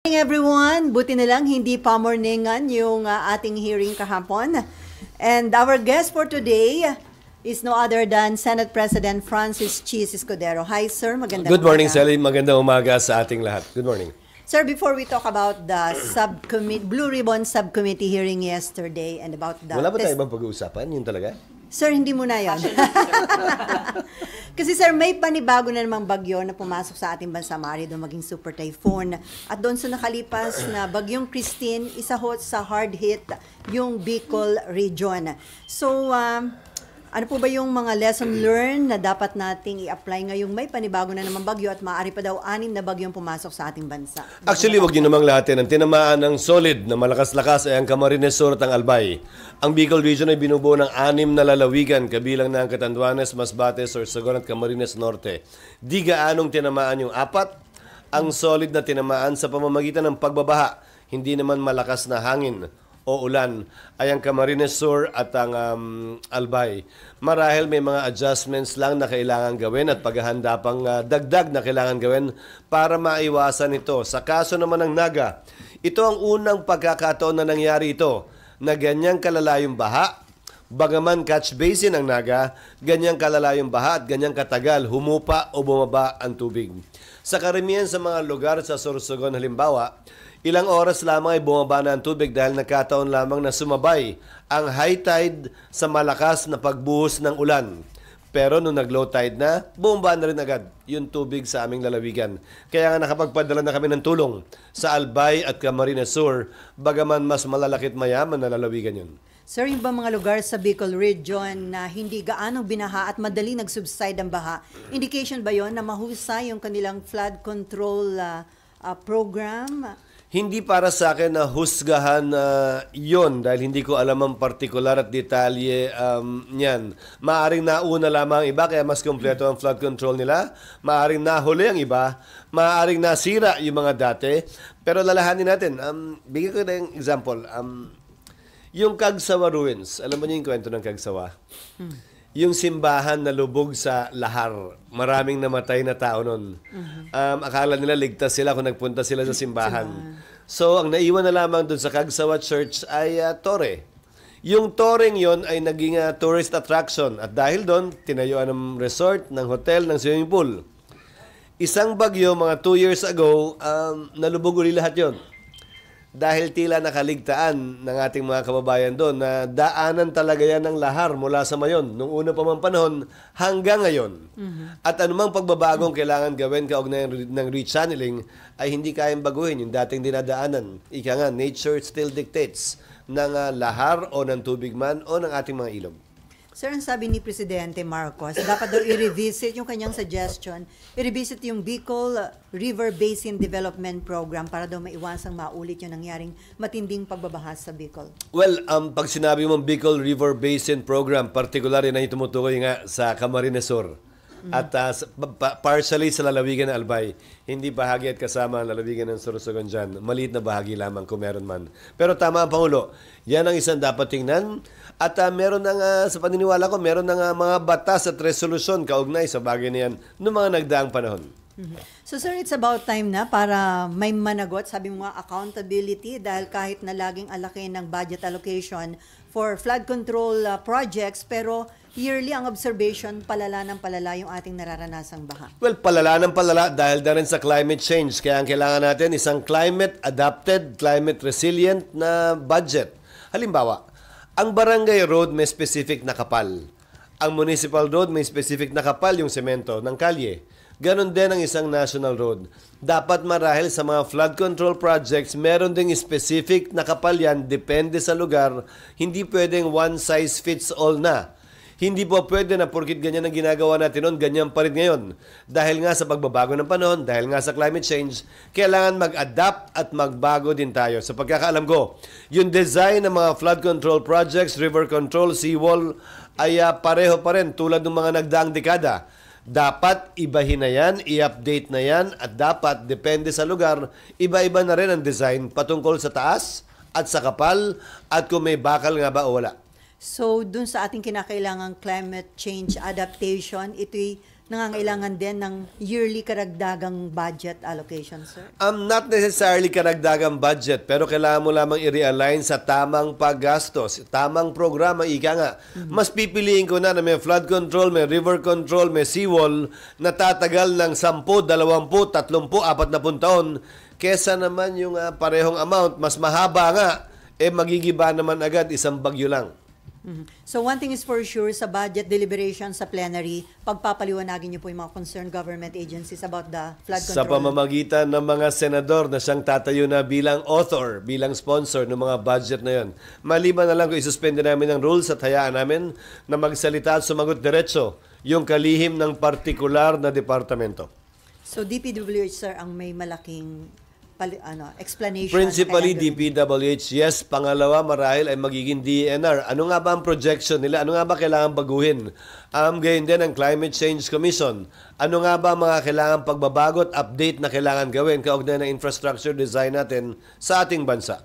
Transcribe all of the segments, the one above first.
Everyone, buti na lang hindi pa morningan yung ating hearing kahapon. And our guest for today is no other than Senate President Francis Chis Escudero. Hi sir, magandang Good morning, umaga. Sally. Magandang umaga sa ating lahat. Good morning. Sir, before we talk about the Blue Ribbon Subcommittee hearing yesterday and about the... Wala ba tayo ibang pag-uusapan? Yun talaga? Sir, hindi mo na yan. Kasi sir, may panibago na namang bagyo na pumasok sa ating bansa, maaari doon maging super typhoon. At doon sa nakalipas na bagyong Christine, isa ho sa hard hit yung Bicol region. So, ano po ba yung mga lesson learned na dapat nating i-apply ngayong may panibago na naman bagyo at maaari pa daw 6 na bagyong pumasok sa ating bansa? Actually, wag niyo namang lahat yan. Ang tinamaan ng solid na malakas-lakas ay ang Camarines Sur at ang Albay. Ang Bicol region ay binubuo ng 6 na lalawigan, kabilang na ang Catanduanes, Masbate, Sorsogon at Camarines Norte. Di gaanong tinamaan yung 4. Ang solid na tinamaan sa pamamagitan ng pagbabaha, hindi naman malakas na hangin o ulan ay ang Camarines Sur at ang Albay. Marahil may mga adjustments lang na kailangan gawin at paghahanda pang dagdag na kailangan gawin para maiwasan ito. Sa kaso naman ng Naga, ito ang unang pagkakataon na nangyari ito na ganyang kalalayong baha. Bagaman catch basin ang Naga, ganyang kalalayong baha at ganyang katagal humupa o bumaba ang tubig. Sa karamihan sa mga lugar sa Sorsogon halimbawa, ilang oras lamang ay bumaba na ang tubig dahil nagkataon lamang na sumabay ang high tide sa malakas na pagbuhos ng ulan. Pero nung nag-low tide na, bumaba na rin agad yung tubig sa aming lalawigan. Kaya nga nakapagpadala na kami ng tulong sa Albay at Camarines Sur, bagaman mas malalakit mayaman na lalawigan yun. Sir, yung ba mga lugar sa Bicol region na hindi gaanong binaha at madali nag-subside ang baha, indication ba yon na mahusay yung kanilang flood control program? Hindi para sa akin na husgahan yon dahil hindi ko alam ang partikular at detalye niyan. Maaring nauna lamang ang iba kaya mas kompleto ang flood control nila. Maaring nahuli ang iba. Maaring nasira yung mga dati. Pero lalahanin natin. Bigyan ko na yung example. Yung Cagsawa Ruins. Alam mo niyo yung kwento ng Cagsawa? Yung simbahan na lubog sa lahar. Maraming namatay na tao nun. Akala nila ligtas sila kung nagpunta sila sa simbahan. So, ang naiwan na lamang dun sa Cagsawa Church ay tore. Yung toreng yon ay naging tourist attraction. At dahil doon, tinayuan ng resort, ng hotel, ng swimming pool. Isang bagyo, mga 2 years ago, nalubog uli lahat yon. Dahil tila nakaligtaan ng ating mga kababayan doon na daanan talaga yan ng lahar mula sa mayon, nung una pa man panahon hanggang ngayon. At anumang pagbabagong kailangan gawin kaugnay ng rechanneling ay hindi kayang baguhin yung dating dinadaanan. Ika nga, nature still dictates ng lahar o ng tubig man o ng ating mga ilog. Sir, ang sabi ni Presidente Marcos, dapat daw i-revisit yung kanyang suggestion, i-revisit yung Bicol River Basin Development Program para daw maiwasang maulit yung nangyaring matinding pagbabaha sa Bicol. Well, pag sinabi mong Bicol River Basin Program, particular yun ay tumutukoy nga sa Camarines Sur. At partially sa lalawigan ng Albay. Hindi bahagi at kasama ang lalawigan ng Sorsogon dyan. Maliit na bahagi lamang kung meron man. Pero tama ang Pangulo. Yan ang isang dapat tingnan. At meron ng, sa paniniwala ko, meron ng mga batas at resolusyon kaugnay sa bagay na yan noong mga nagdaang panahon. So sir, it's about time na para may managot, sabi mo nga, accountability dahil kahit na laging alaki ng budget allocation for flood control projects, pero yearly ang observation, palala ng palala yung ating nararanasang baha. Well, palala ng palala dahil na rin sa climate change. Kaya ang kailangan natin isang climate-adapted, climate-resilient na budget. Halimbawa, ang barangay road may specific na kapal. Ang municipal road may specific na kapal yung semento ng kalye. Ganon din ang isang national road. Dapat marahil sa mga flood control projects, meron ding specific na kapal yan, depende sa lugar. Hindi pwedeng one size fits all na. Hindi po pwede na porkit ganyan ang ginagawa natin noon, ganyan pa rin ngayon. Dahil nga sa pagbabago ng panahon, dahil nga sa climate change, kailangan mag-adapt at magbago din tayo. Sa pagkakaalam ko, yung design ng mga flood control projects, river control, seawall, ay pareho pa rin tulad ng mga nagdaang dekada. Dapat ibahin na yan, i-update na yan, at dapat, depende sa lugar, iba-iba na rin ang design patungkol sa taas at sa kapal at kung may bakal nga ba o wala. So, dun sa ating kinakailangang climate change adaptation, ito'y nangangailangan din ng yearly karagdagang budget allocation, sir? Not necessarily karagdagang budget, pero kailangan mo lamang i-realign sa tamang paggastos, tamang programa, ika nga. Mas pipiliin ko na may flood control, may river control, may seawall, na tatagal ng 10, 20, 30, 40 taon, kesa naman yung parehong amount, mas mahaba nga, magigiba naman agad isang bagyo lang. So one thing is for sure, sa budget deliberation sa plenary, pagpapaliwanagin niyo po yung mga concerned government agencies about the flood control. Sa pamamagitan ng mga senador na siyang tatayo na bilang author, bilang sponsor ng mga budget na yon. Maliban na lang kung isuspende namin ang rules at hayaan namin na magsalita at sumagot diretso yung kalihim ng partikular na departamento. So DPWH, sir, ang may malaking explanation. Principally, na kailangan DPWH, yes. Pangalawa, marahil ay magiging DENR. Ano nga ba ang projection nila? Ano nga ba kailangan baguhin? Gayon din ang Climate Change Commission. Ano nga ba mga kailangan pagbabago at update na kailangan gawin kaugnay ng infrastructure design natin sa ating bansa?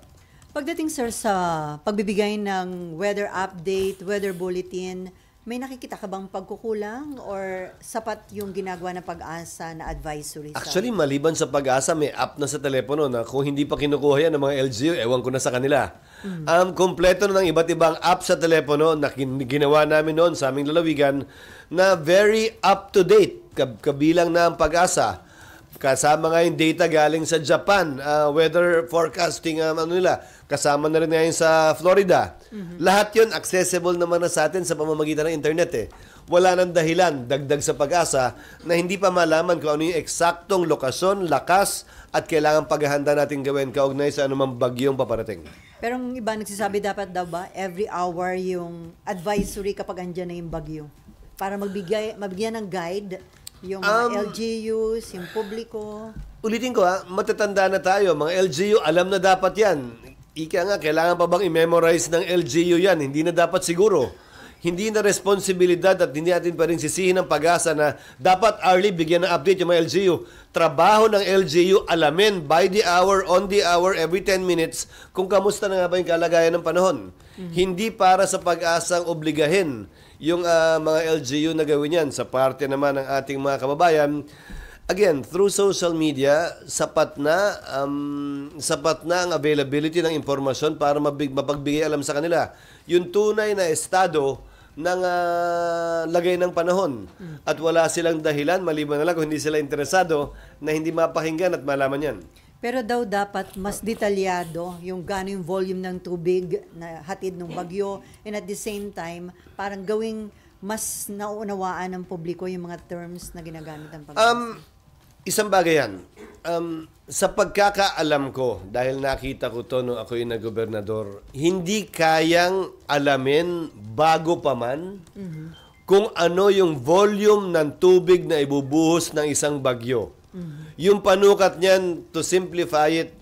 Pagdating, sir, sa pagbibigay ng weather update, weather bulletin, may nakikita ka bang pagkukulang or sapat yung ginagawa ng Pag-asa na advisory? Actually, maliban sa Pag-asa, may app na sa telepono na kung hindi pa kinukuha yan ng mga LGU, ewan ko na sa kanila. Kompleto na ng iba't ibang app sa telepono na ginawa namin noon sa aming lalawigan na very up-to-date, kabilang na ang Pag-asa. Kasama nga yung data galing sa Japan, weather forecasting, kasama na rin ngayon sa Florida. Lahat yun accessible naman na sa atin sa pamamagitan ng internet. Wala nang dahilan, dagdag sa Pag-asa, na hindi pa malaman kung ano yung eksaktong lokasyon, lakas, at kailangan paghahanda natin gawin kaugnay sa anumang bagyong paparating. Pero ang iba nagsasabi, dapat daw ba every hour yung advisory kapag andyan na yung bagyo? Para mabigyan ng guide yung mga LGUs, yung publiko. Ulitin ko matatanda na tayo. Mga LGU, alam na dapat yan. Ika nga, kailangan pa bang i-memorize ng LGU yan? Hindi na dapat siguro. Hindi na responsibilidad at hindi natin pa rin sisihin ng Pag-asa na dapat early bigyan ng update yung mga LGU. Trabaho ng LGU, alamin by the hour, on the hour, every 10 minutes kung kamusta na nga ba yung kalagayan ng panahon. Hindi para sa Pag-asang obligahin yung mga LGU na gawin yan. Sa parte naman ng ating mga kababayan, again, through social media, sapat na ang availability ng impormasyon para mapagbigay alam sa kanila. Yung tunay na estado ng lagay ng panahon. At wala silang dahilan, maliban na lang kung hindi sila interesado, na hindi mapakinggan at malaman yan. Pero daw dapat mas detalyado yung gano'ng yung volume ng tubig na hatid ng bagyo, and at the same time, parang gawing mas nauunawaan ng publiko yung mga terms na ginagamit ng Pag-asa. Isang bagay yan. Sa pagkakaalam ko, dahil nakita ko to nung ako yung nag-gobernador, hindi kayang alamin bago pa man kung ano yung volume ng tubig na ibubuhos ng isang bagyo. Yung panukat niyan, to simplify it,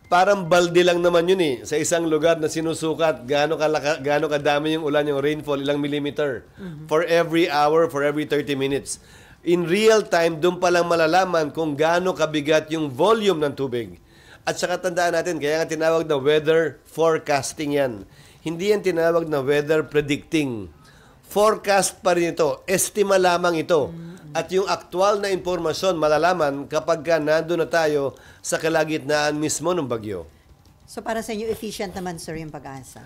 parang balde lang naman yun sa isang lugar na sinusukat gaano kadami yung ulan, yung rainfall, ilang millimeter for every hour, for every 30 minutes. In real time, doon pa lang malalaman kung gaano kabigat yung volume ng tubig. At saka tandaan natin, kaya nga tinawag na weather forecasting yan. Hindi yan tinawag na weather predicting. Forecast pa rin ito. Estima lamang ito. At yung aktual na impormasyon malalaman kapag nandun na tayo sa kalagitnaan mismo ng bagyo. So para sa inyo, efficient naman, sir, yung Pag-asa?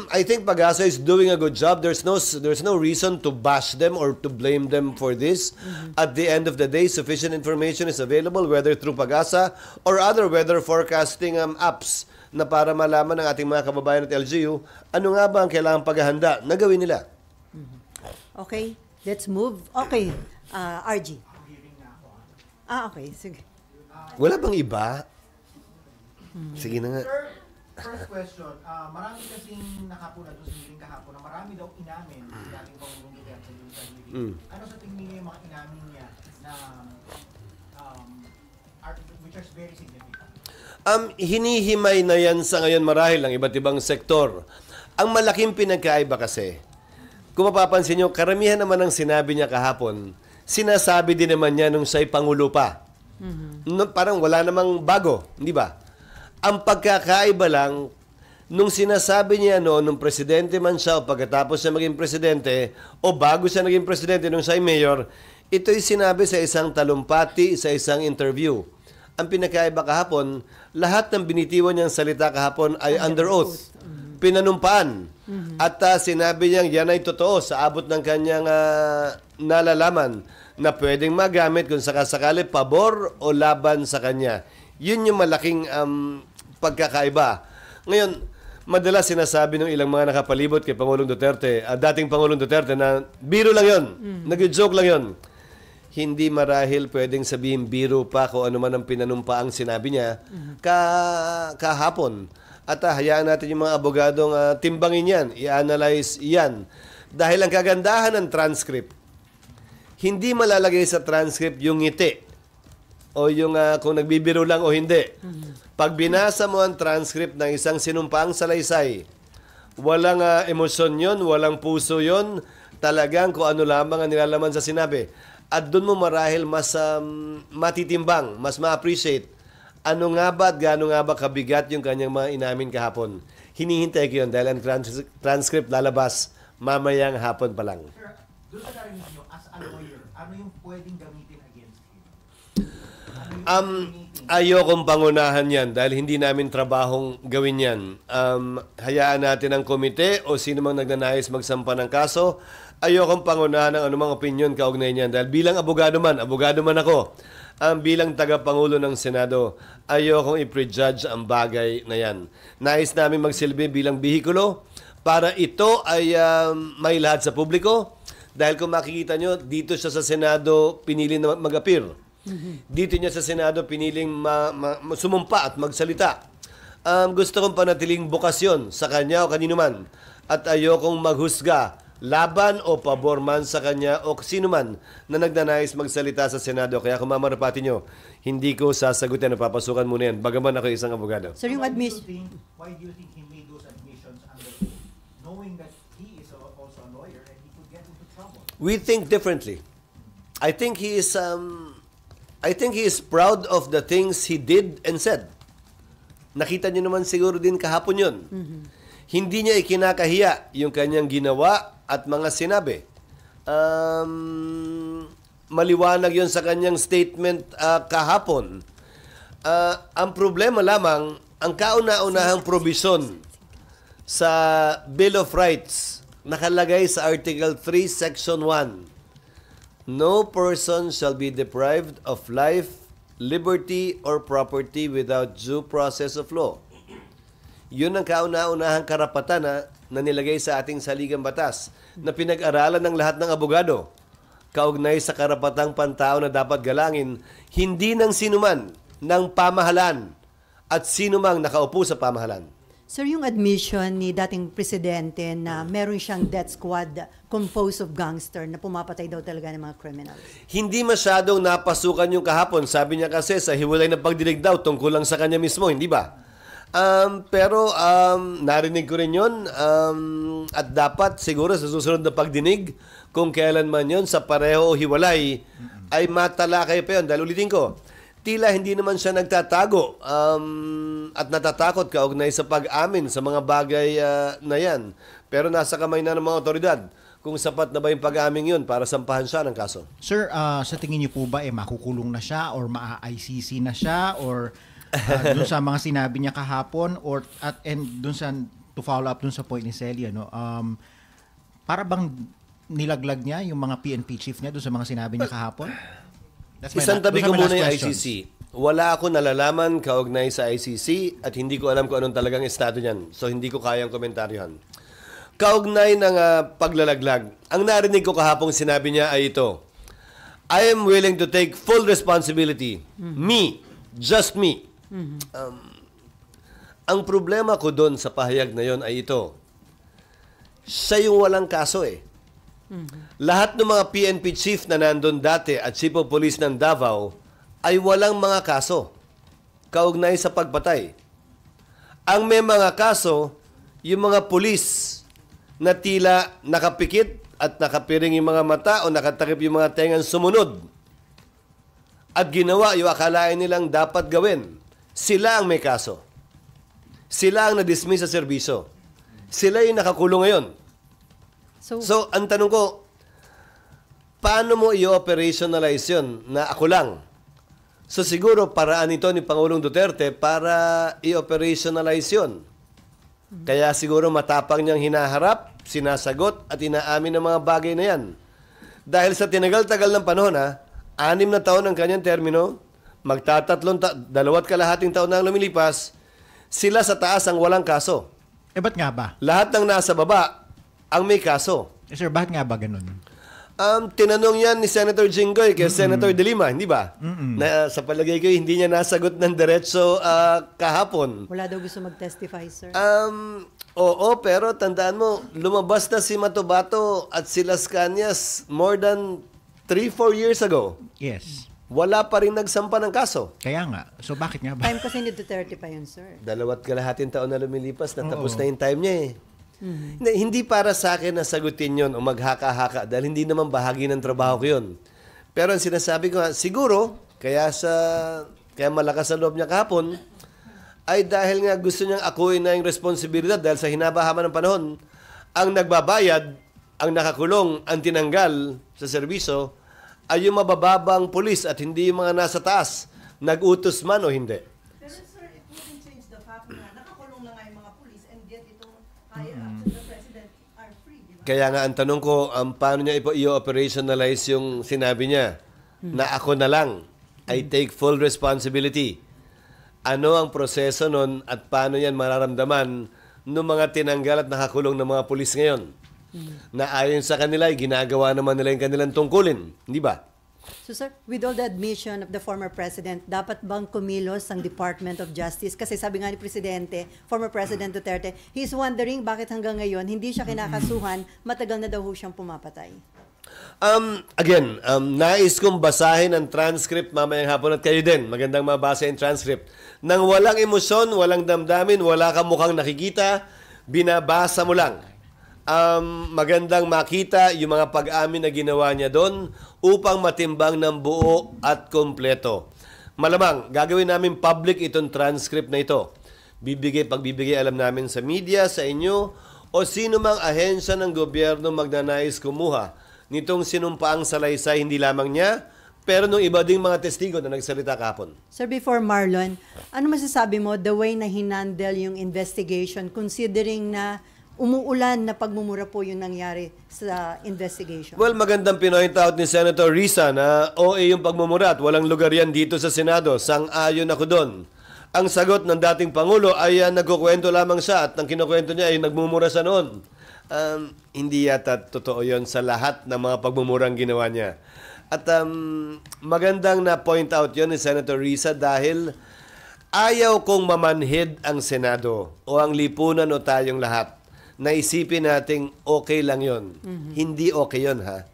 I think Pag-asa is doing a good job. There's no reason to bash them or to blame them for this. At the end of the day, sufficient information is available, whether through Pag-asa or other weather forecasting apps na para malaman ng ating mga kababayan at LGU, ano nga ba ang kailangang paghahanda na gawin nila. Okay, let's move. Okay, RG. Okay, sige. Wala bang iba? Sige na nga. Sir, first question. Marami kasing nakapuna doon sa meeting kahapon na marami daw inamin si dating Pangulong Duterte doon sa meeting. Ano sa tingin niyo yung mga inamin niya na which are very significant? Hinihimay na yan sa ngayon marahil ng iba't ibang sektor. Ang malaking pinagkaiba kasi, kung mapapansin nyo, karamihan naman ng sinabi niya kahapon, sinasabi din naman niya nung siya'y Pangulo pa. Parang wala namang bago, di ba? Ang pagkakaiba lang, nung sinasabi niya nung presidente man siya o pagkatapos siya maging presidente o bago siya naging presidente nung siya ay mayor, Ito'y sinabi sa isang talumpati, sa isang interview. Ang pinakaiba kahapon, lahat ng binitiwan niyang salita kahapon ay under oath. Pinanumpaan. At sinabi niyang yan ay totoo sa abot ng kanyang nalalaman na pwedeng magamit kung sakasakali pabor o laban sa kanya. Yun yung malaking pagkakaiba. Ngayon, madalas sinasabi ng ilang mga nakapalibot kay Pangulong Duterte, dating Pangulong Duterte, na biro lang yon, nag-joke lang yon. Hindi marahil pwedeng sabihin biro pa kung ano man ang pinanumpaang sinabi niya kahapon. At hayaan natin yung mga abogadong timbangin yan, i-analyze yan. Dahil ang kagandahan ng transcript, hindi malalagay sa transcript yung ngiti o yung kung nagbibiro lang o hindi. Pag binasa mo ang transcript ng isang sinumpaang salaysay, walang emosyon yon, walang puso yon, talagang kung ano lamang ang nilalaman sa sinabi. At doon mo marahil mas matitimbang, mas ma-appreciate ano nga ba at gaano nga ba kabigat yung kanyang mga inamin kahapon. Hinihintay ko yun dahil ang transcript lalabas mamayang hapon pa lang. Sir, doon sa narinig nyo, as a lawyer, ano yung pwedeng gamitin against him? Ayokong pangunahan yan dahil hindi namin trabahong gawin yan. Hayaan natin ang komite o sino mang nagnanais magsampa ng kaso. Ayokong pangunahan ng anumang opinion kaugnay niyan dahil bilang abogado man ako, bilang tagapangulo ng Senado, ayokong i-prejudge ang bagay na yan. Nais namin magsilbi bilang bihikulo para ito ay may lahat sa publiko dahil kung makikita nyo, dito siya sa Senado pinili na mag-appear. Dito niya sa Senado piniling sumumpa at magsalita. Gusto kong panatiling bukasyon sa kanya o kanino man at ayokong maghusga laban o pabor man sa kanya o sino man na nagnanais magsalita sa Senado. Kaya kung mamarapati nyo, hindi ko sasagutin na papasukan muna yan. Bagaman ako isang abogado. Sir, yung Why do you think he made those admissions under oath, knowing that he is also a lawyer and he could get into trouble? We think differently. I think he is proud of the things he did and said. Nakita niyo naman siguro din kahapon yun. Hindi niya ikinakahiya yung kanyang ginawa at mga sinabi. Maliwanag yon sa kanyang statement kahapon. Ang problema lamang, ang kauna-unahang probisyon sa Bill of Rights, nakalagay sa Article 3, Section 1. No person shall be deprived of life, liberty, or property without due process of law. Yun ang kauna-unahang karapatan na nilagay sa ating saligang batas na pinag-aralan ng lahat ng abogado. Kaugnay sa karapatang pantao na dapat galangin, hindi ng sinuman, ng pamahalaan at sinumang nakaupo sa pamahalaan. Sir, yung admission ni dating presidente na meron siyang death squad composed of gangster na pumapatay daw talaga ng mga criminals. Hindi masyadong napasukan yung kahapon. Sabi niya kasi sa hiwalay na pagdinig daw tungkol lang sa kanya mismo, hindi ba? Pero narinig ko rin yun at dapat siguro sa susunod na pagdinig kung kailan man yun sa pareho o hiwalay ay matalakay pa yun. Dahil ulitin ko, tila hindi naman siya nagtatago at natatakot kaugnay sa pag-amin sa mga bagay na yan. Pero nasa kamay na ng mga otoridad kung sapat na ba yung pag-aming yun para sampahan siya ng kaso. Sir, sa tingin niyo po ba makukulong na siya or maa-ICC na siya or dun sa mga sinabi niya kahapon and dun sa to follow up dun sa point ni Celia, no? Para bang nilaglag niya yung mga PNP chief niya dun sa mga sinabi niya kahapon? Isang tabi ko muna yung ICC. Wala ako nalalaman kaugnay sa ICC at hindi ko alam kung anong talagang estado niyan. So hindi ko kayang komentaryohan. Kaugnay ng paglalaglag, ang narinig ko kahapong sinabi niya ay ito: I am willing to take full responsibility. Me. Just me. Ang problema ko doon sa pahayag na yon ay ito. Siya yung walang kaso eh. Lahat ng mga PNP chief na nandun dati at chief of police ng Davao ay walang mga kaso kaugnay sa pagpatay. Ang may mga kaso, yung mga pulis na tila nakapikit at nakapiring yung mga mata o nakatakip yung mga tengang sumunod at ginawa yung akalain nilang dapat gawin. Sila ang may kaso. Sila ang na-dismiss sa serbisyo. Sila yung nakakulong ngayon. So, ang tanong ko, paano mo i-operationalize yun na ako lang? So siguro paraan ito ni Pangulong Duterte para i-operationalize yun. Kaya siguro matapang niyang hinaharap, sinasagot at inaamin ng mga bagay na yan. Dahil sa tinagal-tagal ng panahon, 6 na taon ang kanyang termino, 2.5 taon na ang lumilipas, sila sa taas ang walang kaso. Ba't nga ba? Lahat ng nasa baba ang may kaso. Sir, bakit nga ba ganun? Tinanong yan ni Senator Jinggoy kay Senator De Lima, hindi ba? Na, sa palagay ko, hindi niya nasagot ng diretso kahapon. Wala daw gusto mag-testify, sir. Oo, pero tandaan mo, lumabas na si Matobato at si Las Cañas more than 3-4 years ago. Yes. Wala pa rin nagsampa ng kaso. Kaya nga. So, bakit nga ba? Time kasi ni Duterte pa yun, sir. 2.5 taon na lumilipas, natapos na yung time niya eh. Hindi para sa akin na sagutin yon o maghaka-haka dahil hindi naman bahagi ng trabaho ko yun. Pero ang sinasabi ko siguro, kaya malakas ang loob niya kahapon, ay dahil nga gusto niyang akuin na yung responsibilidad dahil sa hinaba-haba ng panahon, ang nagbabayad, ang nakakulong, ang tinanggal sa serbisyo, ay yung mabababang pulis at hindi yung mga nasa taas, nag-utos man o hindi. Pero sir, it wouldn't change the fact na nakakulong na nga yung mga police and yet itong higher ups of the president are free, di ba? Kaya nga ang tanong ko, paano niya i-operationalize yung sinabi niya na ako na lang, I take full responsibility. Ano ang proseso nun at paano yan mararamdaman ng mga tinanggal at nakakulong ng mga pulis ngayon? Na ayon sa kanila, ginagawa naman nila yung kanilang tungkulin. Hindi ba? So sir, with all the admission of the former president, dapat bang kumilos ang Department of Justice? Kasi sabi nga ni Presidente, former President Duterte, he's wondering bakit hanggang ngayon hindi siya kinakasuhan, matagal na daw ho siyang pumapatay. Again, nais kong basahin ang transcript mamayang hapon at kayo din. Magandang mabasa yung transcript. Nang walang emosyon, walang damdamin, wala kang mukhang nakikita, binabasa mo lang. Magandang makita yung mga pag-amin na ginawa niya doon upang matimbang ng buo at kompleto. Malamang, gagawin namin public itong transcript na ito. Pagbibigay alam namin sa media, sa inyo, o sino mang ahensya ng gobyerno magnanais kumuha nitong sinumpaang salaysay hindi lamang niya, pero nung iba ding mga testigo na nagsalita kahapon. Sir, before Marlon, ano masasabi mo the way na hinandle yung investigation considering na umuulan na pagmumura po yung nangyari sa investigation? Well, magandang pinoint out ni Senator Risa na OA yung pagmumura at walang lugar yan dito sa Senado. Sang-ayon ako doon. Ang sagot ng dating Pangulo ay nagkukwento lamang siya at ang kinukwento niya ay nagmumura sa noon. Hindi yata totoo yon sa lahat ng mga pagmumurang ginawa niya. At magandang na point out yon ni Senator Risa dahil ayaw kong mamanhid ang Senado o ang lipunan o tayong lahat. Naisipin nating okay lang yon. Hindi okay yon, ha?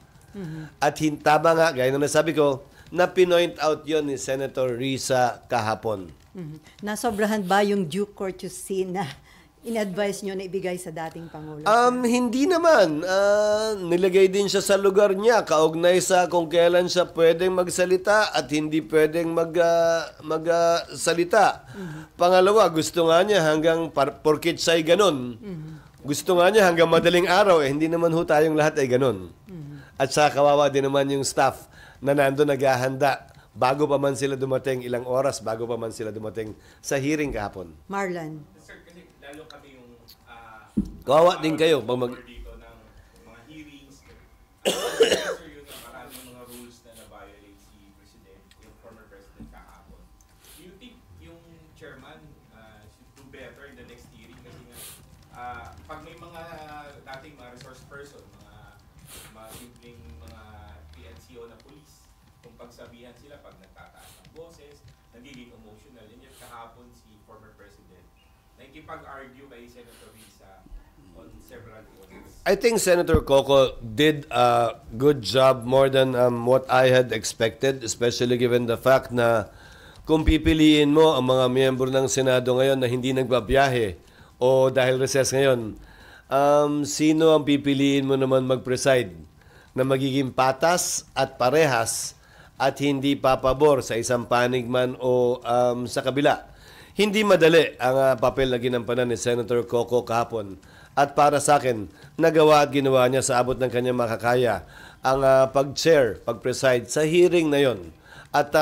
At tama nga, gaya na nasabi ko, na pinoint out yon ni Senator Risa kahapon. Nasobrahan ba yung due courtesy na in-advise nyo na ibigay sa dating Pangulo? Hindi naman. Nilagay din siya sa lugar niya, kaugnay sa kung kailan siya pwedeng magsalita at hindi pwedeng magsalita. Pangalawa, gusto nga niya hanggang porkit siya'y ganun. Gusto nga niya hanggang madaling araw, hindi naman ho tayong lahat ay ganun. At sa kawawa din naman yung staff na nando naghahanda bago pa man sila dumating, ilang oras bago pa man sila dumating sa hearing kahapon. Marlon. Sir, kasi lalo kami yung Kawawa din kayo. dito ng mga hearings. Sir, yun nga, maraming mga rules na na-violate si President, yung former President kahapon. Do you think yung chairman should do better in the next hearing? Kasi nga, pag may mga dating mga resource person, mga simpleng mga PNCO na police, kung pagsabihan sila pag nagtataas ng boses, nagiging emotional. And yet kahapon si former President nakikipag-argue kay Senator Risa on several points. I think Senator Coco did a good job more than what I had expected, especially given the fact na kung pipiliin mo ang mga miyembro ng Senado ngayon na hindi nagbabiyahe o dahil recess ngayon, sino ang pipiliin mo naman mag-preside na magiging patas at parehas at hindi papabor sa isang panig man o sa kabila? Hindi madali ang papel na ginampanan ni Senator Coco kahapon. At para sa akin, nagawa at ginawa niya sa abot ng kanyang makakaya ang pag-chair, pag-preside sa hearing na yon. At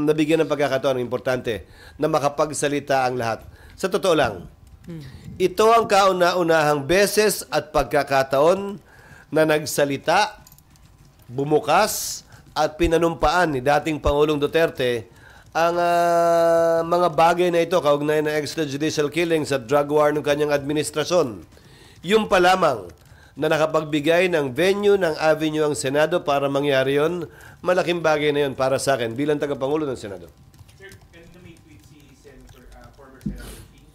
nabigyan ng pagkakataon, importante, na makapagsalita ang lahat. Sa totoo lang, ito ang kauna-unahang beses at pagkakataon na nagsalita, bumukas, at pinanumpaan ni dating Pangulong Duterte ang mga bagay na ito kaugnay ng extrajudicial killings at drug war ng kanyang administrasyon. Yung pa lamang na nakapagbigay ng venue, ng avenue ang Senado para mangyari yon, malaking bagay na yon para sa akin bilang tagapangulo ng Senado. Sir, kanina may tweet si former Senator King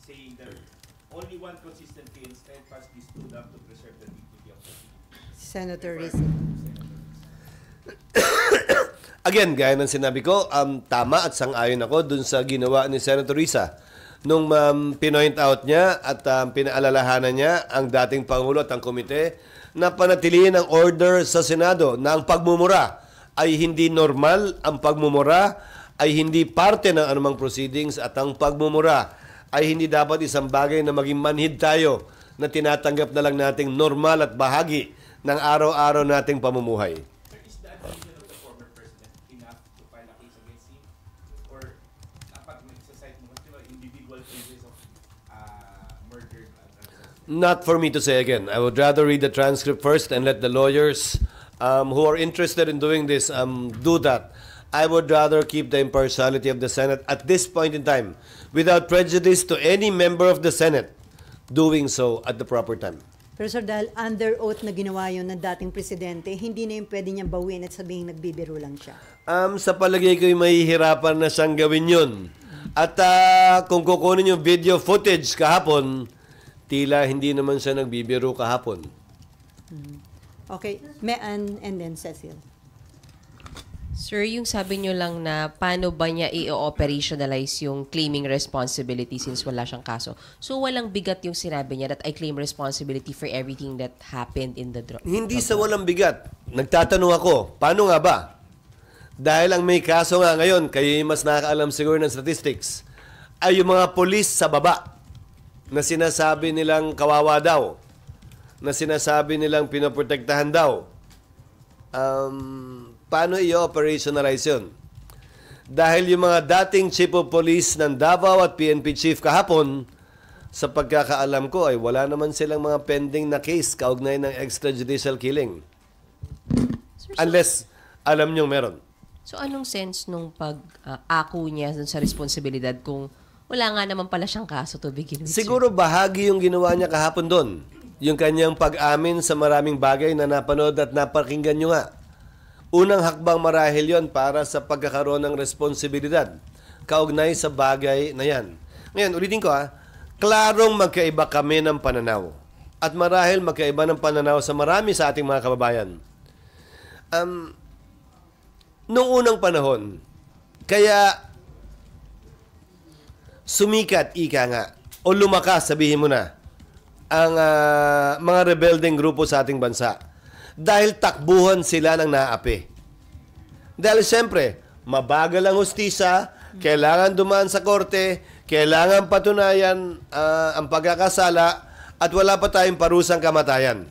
saying that only one consistently and steadfastly stood up to preserve the dignity of the people. Senator Risa. Again, gaya ng sinabi ko, tama at sang-ayon ako dun sa ginawa ni Senator Risa. Nung pinoint out niya at pinaalalahanan niya ang dating Pangulo at ang komite na panatilihin ang order sa Senado na ang pagmumura ay hindi normal, ang pagmumura ay hindi parte ng anumang proceedings at ang pagmumura ay hindi dapat isang bagay na maging manhid tayo na tinatanggap na lang nating normal at bahagi ng araw-araw nating pamumuhay. Sir, is the admission of the former president enough to file a case against him? Or dapat mag-exercise mo kasi individual cases of murder? Not for me to say again. I would rather read the transcript first and let the lawyers who are interested in doing this do that. I would rather keep the impartiality of the Senate at this point in time without prejudice to any member of the Senate doing so at the proper time. Pero sir, dahil under oath na ginawa yun ng dating presidente, hindi na yung pwede niyang bawin at sabihin nagbibiro lang siya. Sa palagay ko'y mahihirapan na siyang gawin yun. At kung kukunin yung video footage kahapon, tila hindi naman siya nagbibiro kahapon. Okay, Mean and then Cecil. Sir, yung sabi nyo lang na paano ba niya i-operationalize yung claiming responsibility since wala siyang kaso. So, walang bigat yung sinabi niya that I claim responsibility for everything that happened in the drug. Hindi sa walang bigat. Nagtatanong ako, paano nga ba? Dahil ang may kaso nga ngayon, kayo mas nakakaalam siguro ng statistics, ay yung mga polis sa baba na sinasabi nilang kawawa daw, na sinasabi nilang pinoprotektahan daw. Paano i-operationalize yun? Dahil yung mga dating chief of police ng Davao at PNP chief kahapon, sa pagkakaalam ko ay wala naman silang mga pending na case kaugnay ng extrajudicial killing. Sir, Unless alam nyo meron. So, anong sense nung pag-ako niya dun sa responsibilidad kung wala nga naman pala siyang kaso to begin with? Siguro bahagi yung ginawa niya kahapon doon. Yung kanyang pag-amin sa maraming bagay na napanood at napakinggan nyo nga. Unang hakbang marahil yon para sa pagkakaroon ng responsibilidad kaugnay sa bagay na yan. Ngayon, ulitin ko klarong magkaiba kami ng pananaw. At marahil magkaiba ng pananaw sa marami sa ating mga kababayan. Noong unang panahon, kaya sumikat, ika nga, o lumakas, sabihin mo na, ang mga rebelding grupo sa ating bansa. Dahil takbuhan sila ng naapi. Dahil siyempre, mabagal ang hustisya, kailangan dumaan sa korte, kailangan patunayan ang pagkakasala, at wala pa tayong parusang kamatayan.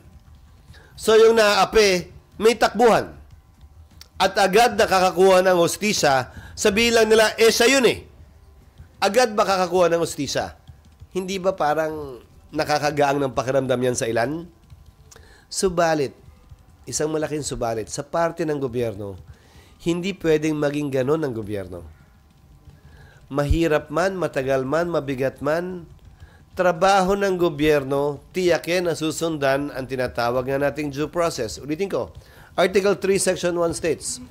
So yung naapi, may takbuhan. At agad nakakakuha ng hustisya, sabihin lang nila, siya yun eh. Agad ba kakakuha ng hustisya? Hindi ba parang nakakagaang ng pakiramdam yan sa ilan? Subalit, isang malaking subalit, sa parte ng gobyerno, hindi pwedeng maging ganon ang gobyerno. Mahirap man, matagal man, mabigat man, trabaho ng gobyerno, tiyakin na susundan ang tinatawag nga nating due process. Ulitin ko, Article 3, Section 1 states,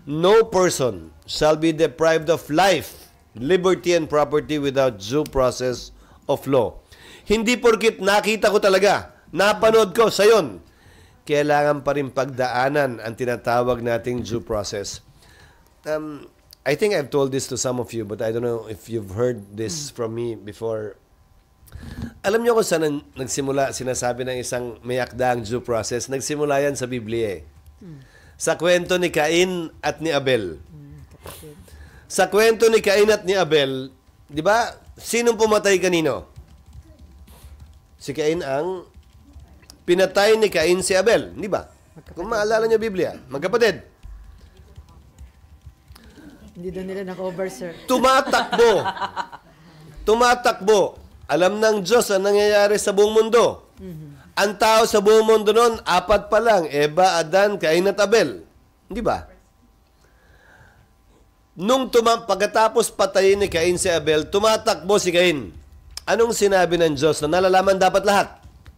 no person shall be deprived of life, liberty, and property without due process of law. Hindi porkit nakita ko talaga, napanood ko, sayon, kailangan pa rin pagdaanan ang tinatawag nating due process. I think I've told this to some of you, but I don't know if you've heard this from me before. Alam niyo kung saan nagsimula, sinasabi ng isang may akdaang due process? Nagsimula yan sa Biblia. Sa kwento ni Cain at ni Abel. Sa kwento ni Cain at ni Abel, di ba, sinong pumatay kanino? Si Cain ang pinatay ni Cain si Abel, di ba? Kung maalala niyo Biblia, magkapatid. Hindi doon nila na-cover, sir. Tumatakbo. Tumatakbo. Alam ng Diyos ang nangyayari sa buong mundo. Ang tao sa buong mundo noon, 4 pa lang. Eva, Adan, Cain at Abel. Di ba? Pagkatapos patayin ni Cain si Abel, tumatakbo si Cain. Anong sinabi ng Diyos na nalalaman dapat lahat?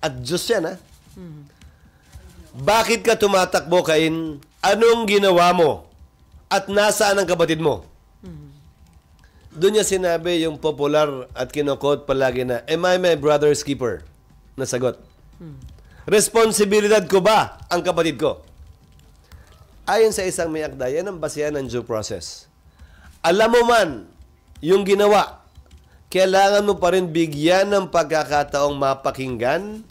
At Diyos yan, ha? Bakit ka tumatakbo, Cain? Anong ginawa mo? At nasaan ang kapatid mo? Doon niya sinabi yung popular at kinokot palagi na, am I my brother's keeper? Nasagot. Responsibilidad ko ba ang kapatid ko? Ayon sa isang may akda, yan ang basihan ng due process. Alam mo man yung ginawa, kailangan mo pa rin bigyan ng pagkakataong mapakinggan,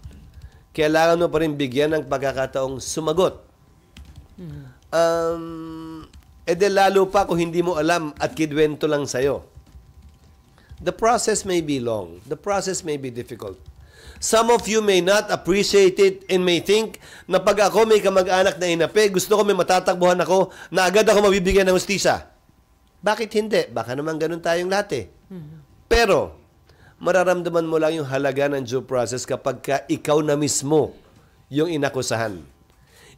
kailangan mo pa rin bigyan ng pagkakataong sumagot. De lalo pa kung hindi mo alam at kidwento lang sa'yo. The process may be long. The process may be difficult. Some of you may not appreciate it and may think na pag ako may kamag-anak na inapi, gusto ko may matatakbuhan ako na agad ako mabibigyan ng hustisya. Bakit hindi? Baka naman ganun tayong lahat eh. Pero, mararamdaman mo lang yung halaga ng due process kapag ikaw na mismo yung inakusahan.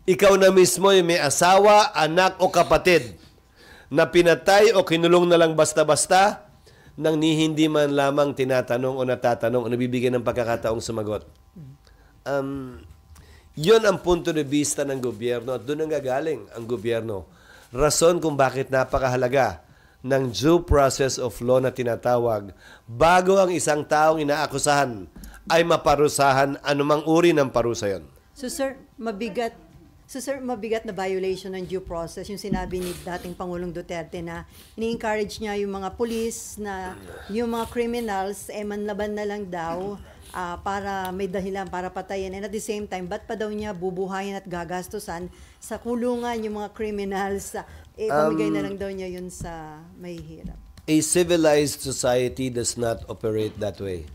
Ikaw na mismo yung may asawa, anak o kapatid na pinatay o kinulong na lang basta-basta nang hindi man lamang tinatanong o natatanong o nabibigyan ng pagkakataong sumagot. Yun ang punto de vista ng gobyerno at doon ang gagaling ang gobyerno. Rason kung bakit napakahalaga ng due process of law na tinatawag bago ang isang taong inaakusahan ay maparusahan anumang uri ng parusa yon. So sir, mabigat na violation ng due process yung sinabi ni dating Pangulong Duterte na ini-encourage niya yung mga police na yung mga criminals manlaban na lang daw para may dahilan para patayin, and at the same time ba't pa daw niya bubuhayin at gagastusan sa kulungan yung mga criminals, pamigay na lang daw niya yun sa may hirap. A civilized society does not operate that way.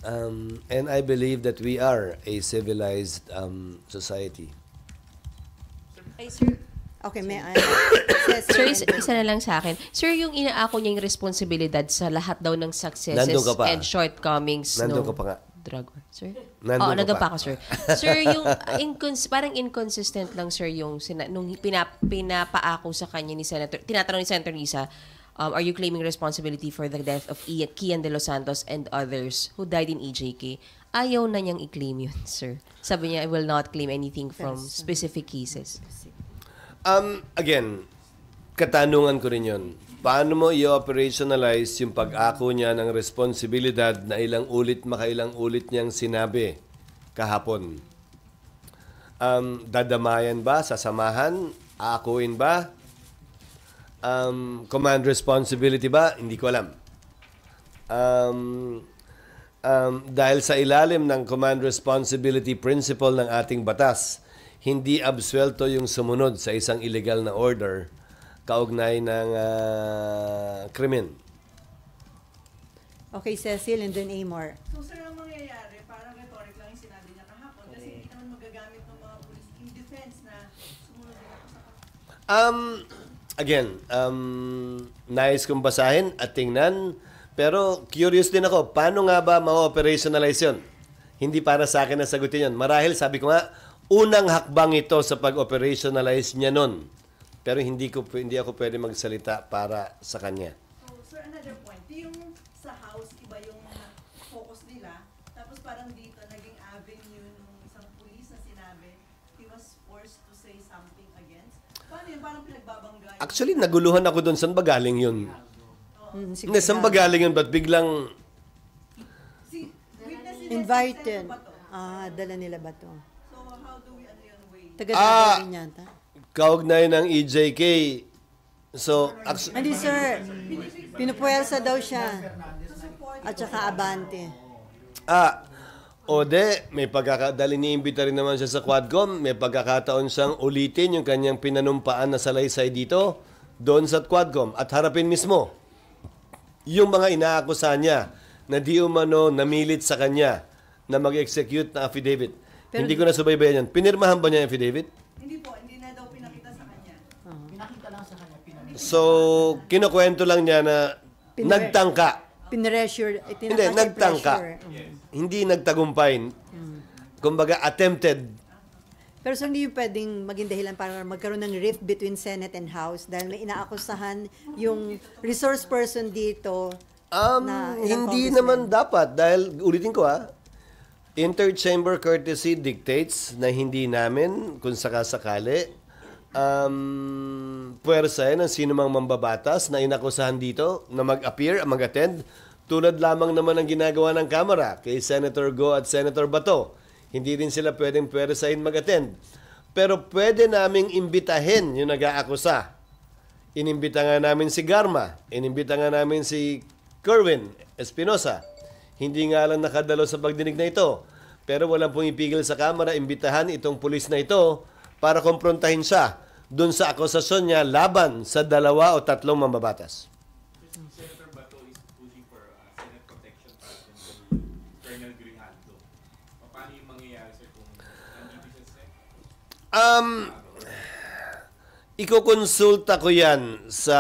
And I believe that we are a civilized society. Ay, sir. Okay, may Sir, isa na lang sa akin. Sir, yung inaako niya yung responsibilidad sa lahat daw ng successes Nandun ka pa. and shortcomings Nandun no ka pa nga. drug war. Sir? Nandun ka nandun pa. pa ako, sir. Sir, yung parang inconsistent lang, sir, yung nung pinapaako sa kanya ni Senator, tinatanong ni Senator Risa, are you claiming responsibility for the death of Kian De Los Santos and others who died in EJK? Ayaw na niyang i-claim yun, sir. Sabi niya, I will not claim anything from specific cases. Again, katanungan ko rin yun. Paano mo i-operationalize yung pag-ako niya ng responsibilidad na makailang ulit niyang sinabi kahapon? Dadamayan ba? Sasamahan? Aakuin ba? Command responsibility ba? Hindi ko alam. Dahil sa ilalim ng command responsibility principle ng ating batas, hindi absuelto yung sumunod sa isang illegal na order kaugnay ng krimen. Okay, Cecil and then Amor. So sir, ang mangyayari, parang rhetoric lang yung sinabi niya kahapon kasi hindi naman magagamit ng mga police in defense na sumunod din ako sa Again, nais kong basahin at tingnan, pero curious din ako, paano nga ba ma-operationalize yun? Hindi para sa akin na sagutin yun. Marahil, sabi ko nga, unang hakbang ito sa pag-operationalize niya nun. Pero hindi ako pwede magsalita para sa kanya. So sir, another point, yung sa house, iba yung focus nila, tapos parang dito, naging avenue ng isang police na sinabi, he was forced to say something against. Paano yun? Parang pinagbabangga. Actually, naguluhan ako doon. Saan ba galing yun? Hindi, saan ba galing yun? Ba't biglang... Si witness nila, Invited. ba to? Dala nila ba to? So how do we ano yun weigh? Taga-dala rin yata. Kaugnay ng EJK. So, Hindi, sir. Pinupuwersa daw siya. At saka Abante. May pagkakadali ni-imbita rin naman siya sa Quadcom. May pagkakataon siyang ulitin yung kanyang pinanumpaan na salaysay dito, doon sa Quadcom, at harapin mismo yung mga inaakusa niya na di umano namilit sa kanya na mag-execute na affidavit. Pero- Hindi ko nasubaybayan yan. Pinirmahan ba niya yung affidavit? Hindi po, hindi na daw pinakita sa kanya. Pinakita lang sa kanya, pinakita. So, kinukwento lang niya na nagtangka. Pinressure. Hindi, nagtangka. Hindi nagtagumpay. Kumbaga, attempted. Pero so hindi yung pwedeng maging dahilan para magkaroon ng rift between Senate and House dahil may inaakusahan yung resource person dito na ilang Hindi congressmen. naman dapat. Dahil, ulitin ko interchamber courtesy dictates na hindi namin, kung sakasakali, puwersa ng sino mang mambabatas na inakusahan dito na mag-appear, mag-attend, tulad lamang naman ng ginagawa ng Kamara kay Senator Go at Senator Bato. Hindi rin sila pwedeng puwersahin mag-attend. Pero pwede naming imbitahin yung nag-aakusa. Inimbita nga namin si Garma, inimbita nga namin si Kerwin Espinosa. Hindi nga lang nakadalo sa pagdinig na ito. Pero walang pumipigil sa Kamara, imbitahan itong pulis na ito para komprontahin siya doon sa akusasyon niya laban sa 2 o 3 mambabatas. Senator Bato is pushing for Senate protection para kay Colonel Grijaldo. Paano yung mangyayari, sir, kung nandito siya sa Ikokonsulta ko yan sa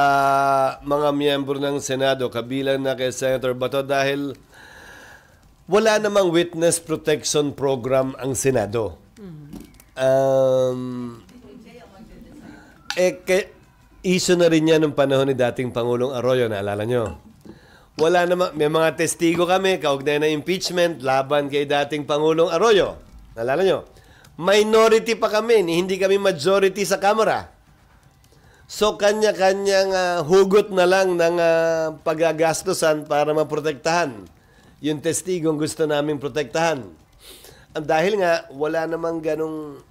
mga miyembro ng Senado, kabilang na kay Senator Bato, dahil wala namang witness protection program ang Senado. Issue na rin yan nung panahon ni dating Pangulong Arroyo, naalala nyo? Wala namang, may mga testigo kami, kaugnay na impeachment, laban kay dating Pangulong Arroyo. Naalala nyo? Minority pa kami, hindi kami majority sa Kamara. So, kanya-kanyang hugot na lang ng paggagastusan para maprotektahan yung testigong gusto namin protektahan. Dahil nga, wala namang ganong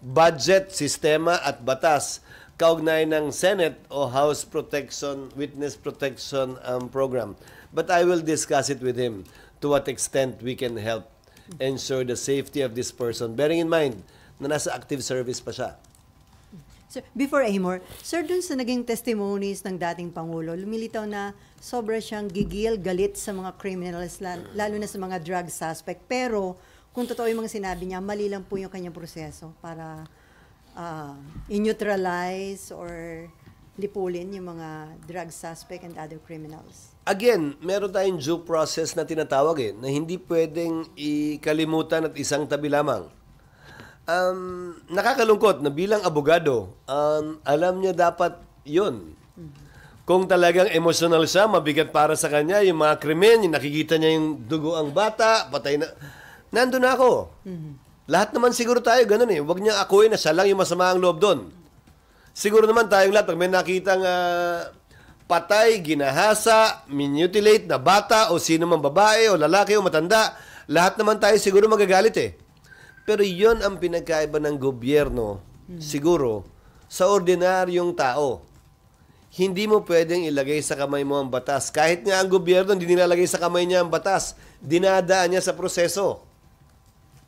budget, sistema at batas kaugnay ng Senate o House Protection, Witness Protection Program. But I will discuss it with him to what extent we can help ensure the safety of this person. Bearing in mind na nasa active service pa siya. Sir, before Amor, sir, dun sa naging testimonies ng dating Pangulo, lumilitaw na sobra siyang gigil, galit sa mga criminals, lalo na sa mga drug suspect. Pero, kung totoo yung mga sinabi niya, mali lang po yung kanyang proseso para in-neutralize or lipulin yung mga drug suspect and other criminals. Again, meron tayong due process na tinatawag na hindi pwedeng ikalimutan at isang tabi lamang. Nakakalungkot na bilang abogado, alam niya dapat yun. Kung talagang emotional siya, mabigat para sa kanya, yung mga krimen, yung nakikita niya yung dugo ang bata, patay na, nandun na ako. Lahat naman siguro tayo ganun Huwag niya akuin na siya lang yung masama ang loob doon. Siguro naman tayong lahat, pag may nakitang patay, ginahasa, mutilate na bata, o sino man babae, o lalaki, o matanda, lahat naman tayo siguro magagalit Pero yon ang pinagkaiba ng gobyerno, siguro, sa ordinaryong tao. Hindi mo pwedeng ilagay sa kamay mo ang batas. Kahit nga ang gobyerno, hindi nilalagay sa kamay niya ang batas. Dinadaan niya sa proseso.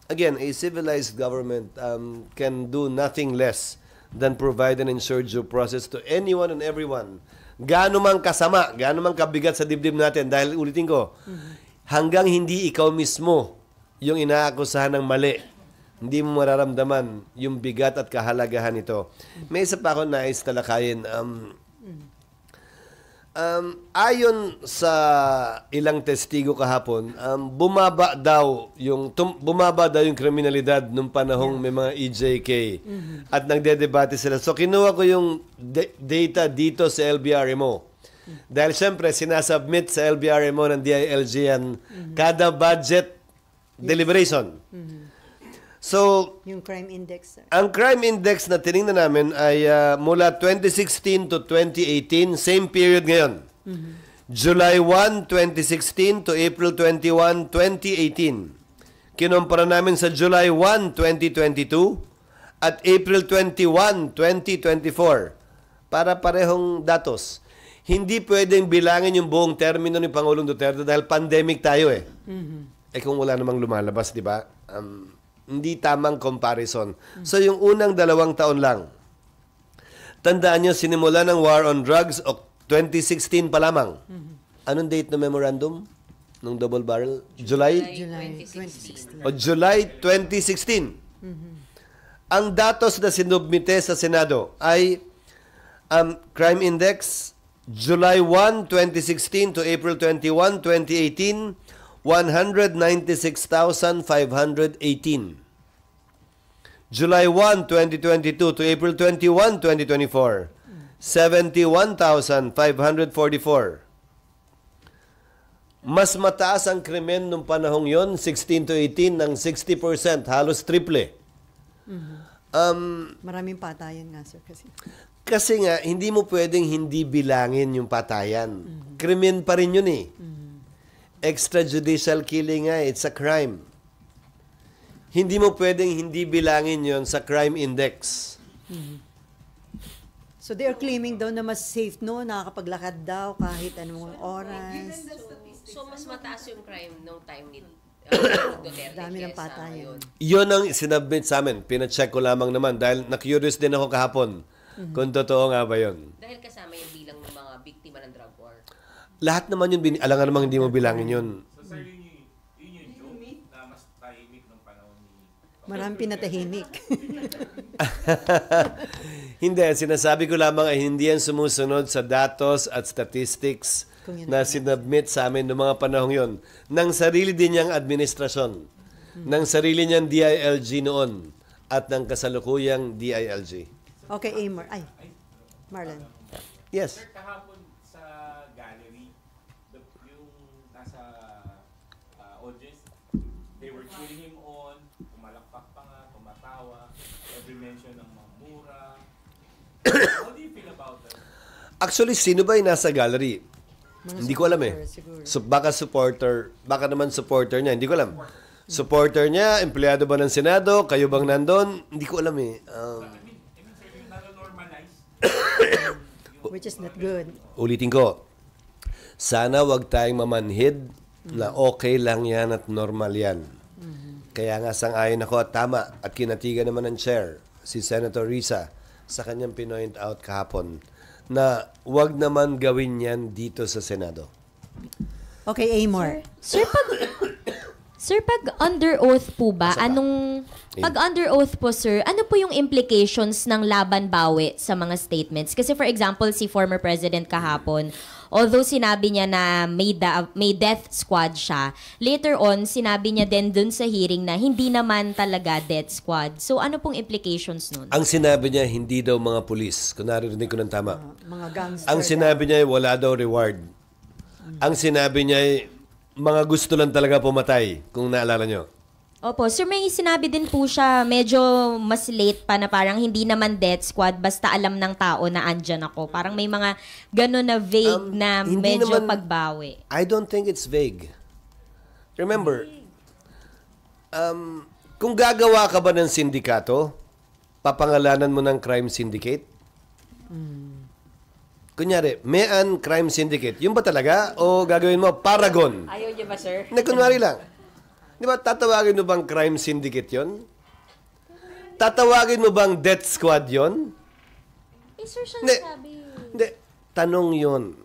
Again, a civilized government can do nothing less than provide an ensured due process to anyone and everyone. Gaano mang kasama, gaano mang kabigat sa dibdib natin. Dahil ulitin ko, hanggang hindi ikaw mismo yung inaakusahan ng mali, hindi mo mararamdaman yung bigat at kahalagahan nito. May isa pa ako nais talakayin. Ayon sa ilang testigo kahapon, bumaba daw yung kriminalidad nung panahong may mga EJK at nagdedebate sila. So kinuha ko yung data dito sa LBRMO. Dahil siyempre sinasubmit sa LBRMO ng DILG yan kada budget deliberation. So, Yung crime index, sir. ang crime index na tinignan namin ay mula 2016 to 2018, same period ngayon. July 1, 2016 to April 21, 2018. Kinumpara namin sa July 1, 2022 at April 21, 2024 para parehong datos. Hindi pwedeng bilangin yung buong termino ni Pangulong Duterte dahil pandemic tayo kung wala namang lumalabas, di ba? Hindi tamang comparison. So, yung unang 2 taon lang. Tandaan nyo, sinimula ng war on drugs o 2016 pa lamang. Anong date ng memorandum? nung double barrel? July? July 2016. O July 2016. Ang datos na sinubmite sa Senado ay Crime Index, July 1, 2016 to April 21, 2018, 196,518. July 1, 2022 to April 21, 2024, 71,544. Mas mataas ang krimen nung panahong yon, 16 to 18, ng 60%, halos triple. Maraming patayan nga, sir, kasi. Kasi nga, hindi mo pwedeng hindi bilangin yung patayan. Krimen pa rin yun eh. Extrajudicial killing nga, it's a crime. Hindi mo pwedeng hindi bilangin yon sa crime index. So they are claiming daw na mas safe, no? Nakakapaglakad daw kahit anong oras. So, mas mataas yung crime nung time ni Duterte. Dami ng kesa patayan. ngayon. Yun ang sinubmit sa amin. Pina-check ko lamang naman dahil na-curious din ako kahapon kung totoo nga ba yun. Dahil kasama yung bilang ng mga biktima ng drug war. Lahat naman yun, alangan namang hindi mo bilangin yun. So sir, yun yung joke na mas tahimik nung panahon ni... Maraming pinatahimik. Hindi, sinasabi ko lamang ay hindi yan sumusunod sa datos at statistics Kung yun na sinubmit sa amin noong mga panahong yon ng sarili din niyang administrasyon, ng sarili niyang DILG noon at ng kasalukuyang DILG. Okay, Amor. Ay, Marlon. Yes. Sir, kahapon sa gallery, yung nasa audience, they were cheering him on, kumalakpak pa nga, tumatawa, every mention ng mga mura. How do you feel about that? Actually, sino ba yung nasa gallery? Mga Hindi ko alam eh. supporter, siguro. So, baka naman supporter niya, hindi ko alam. Supporter niya, empleyado ba ng Senado, kayo bang nandun? Hindi ko alam eh. I mean, sir, yung nalo-normalize. Which is not good. Ulitin ko, sana wag tayong mamanhid na okay lang yan at normal yan. Kaya nga sang-ayon ako at tama at kinatigan naman ng chair, si Senator Risa, sa kanyang pinoint out kahapon na wag naman gawin yan dito sa Senado. Okay, Amor. Sir, pag under oath po ba, pag under oath po, sir, ano po yung implications ng laban bawi sa mga statements? Kasi for example, si former President kahapon, although sinabi niya na may death squad siya, later on, sinabi niya din dun sa hearing na hindi naman talaga death squad. So ano pong implications nun? Ang sinabi niya, hindi daw mga pulis. Kung naririnig ko ng tama. Mga gangster. Ang sinabi niya, wala daw reward. Ang sinabi niya, mga gusto lang talaga pumatay, kung naalala niyo. Opo, sir, may sinabi din po siya medyo mas late pa na parang hindi naman death squad, basta alam ng tao na andyan ako. Parang may mga gano'n na vague na hindi medyo naman- pagbawi. I don't think it's vague. Remember, kung gagawa ka ba ng sindikato, papangalanan mo ng crime syndicate? Kunyari, Mayan Crime Syndicate. Yun ba talaga? O gagawin mo, Paragon? Ayaw niyo ba, sir? Na kunwari lang. Di ba, tatawagin mo bang crime syndicate yon? Tatawagin mo bang death squad yon? Sir, siya Hindi. nasabi. Hindi. Tanong yon.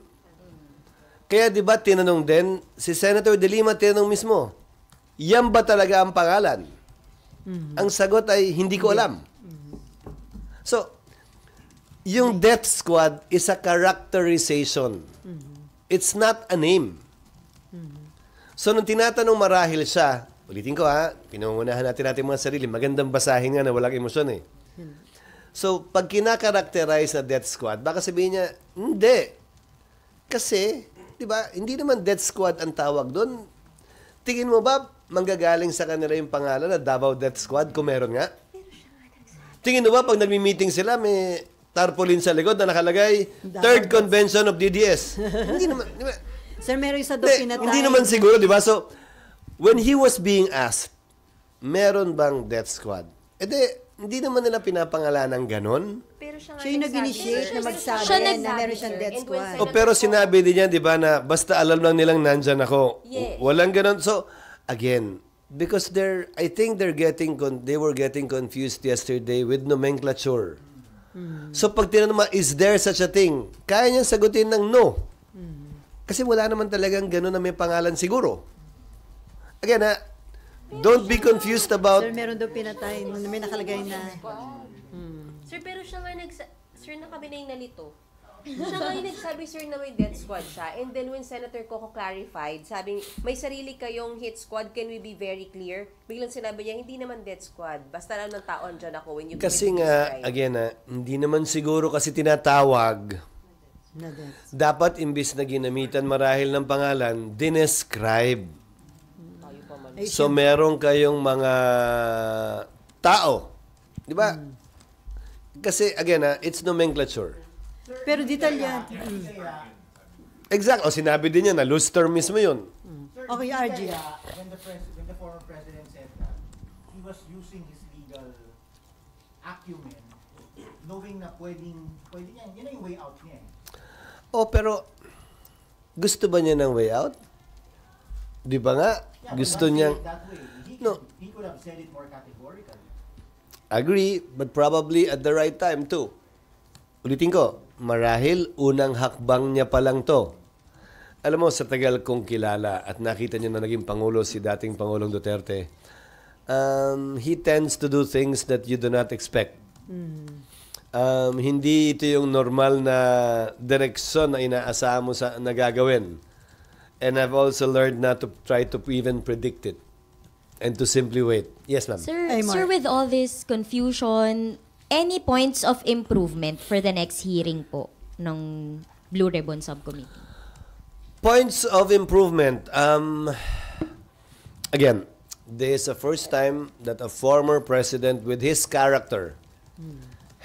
Kaya di ba tinanong din, si Senator De Lima tinanong mismo, yan ba talaga ang pangalan? Ang sagot ay, hindi ko alam. So, yung death squad is a characterization. It's not a name. So, nung tinatanong marahil siya, ulitin ko ha, pinangunahan natin mga sarili, magandang basahin nga na walang emosyon eh. So, pag kinakarakterize na death squad, baka sabihin niya, hindi. Kasi, di ba, hindi naman death squad ang tawag doon. Tingin mo ba, manggagaling sa kanila yung pangalan na Davao Death Squad kung meron nga? Tingin mo ba, pag nagmi-meeting sila, may tarpaulin sa likod na nakalagay, Third Convention of DDS. Hindi naman, di ba? Sir, meron isa daw pinatay. Hindi naman siguro, di ba? So, when he was being asked, meron bang death squad? Hindi naman nila pinapangalanan ganon. Siya yung nag-initiate na magsabi Siya na meron siyang death squad. Pero sinabi din niya, di ba, na basta alam lang nilang nandyan ako. Walang ganon. So, again, because I think they were getting confused yesterday with nomenclature. So, pag tinanong mo, is there such a thing? Kaya niyang sagutin ng no. Kasi wala naman talagang gano'n na may pangalan siguro. Again, don't be confused about... Sir, meron daw pinatay. May nakalagay na... Sir, pero siya nga Sir, na kami na yung nalito. Siya nga yung nagsabi, sir, na may death squad siya. And then when Senator Coco clarified, sabing, may sarili kayong hit squad, can we be very clear? Biglang sinabi niya, hindi naman death squad. Basta lang ng taon dyan ako when you Kasi commit nga, this crime. again, hindi naman siguro kasi tinatawag. na death. Dapat imbis na ginamitan marahil ng pangalan, dinescribe. So meron kayong mga tao. Di ba? Kasi again, it's nomenclature. Pero detalyado. Exact. O sinabi din niya na loose term mismo yun. Sir, Okay, di RG. kaya when the former president said that he was using his legal acumen, knowing na pwede niya, yun na yung way out niya. Oh, pero gusto ba niya ng way out? Di ba nga? Yeah, Gusto but not niya... say it that way. No. He could have said it more categorically. Agree, but probably at the right time too. Ulitin ko, marahil unang hakbang niya pa lang to. Alam mo, sa tagal kong kilala at nakita niyo na naging Pangulo si dating Pangulong Duterte, he tends to do things that you do not expect. Hindi ito yung normal na direksyon na inaasahan mo sa nagagawin. And I've also learned not to try to even predict it and to simply wait. Yes, ma'am. Sir, Ay, Mark. sir, with all this confusion, any points of improvement for the next hearing po ng Blue Ribbon Subcommittee? Points of improvement. Again, this is the first time that a former president with his character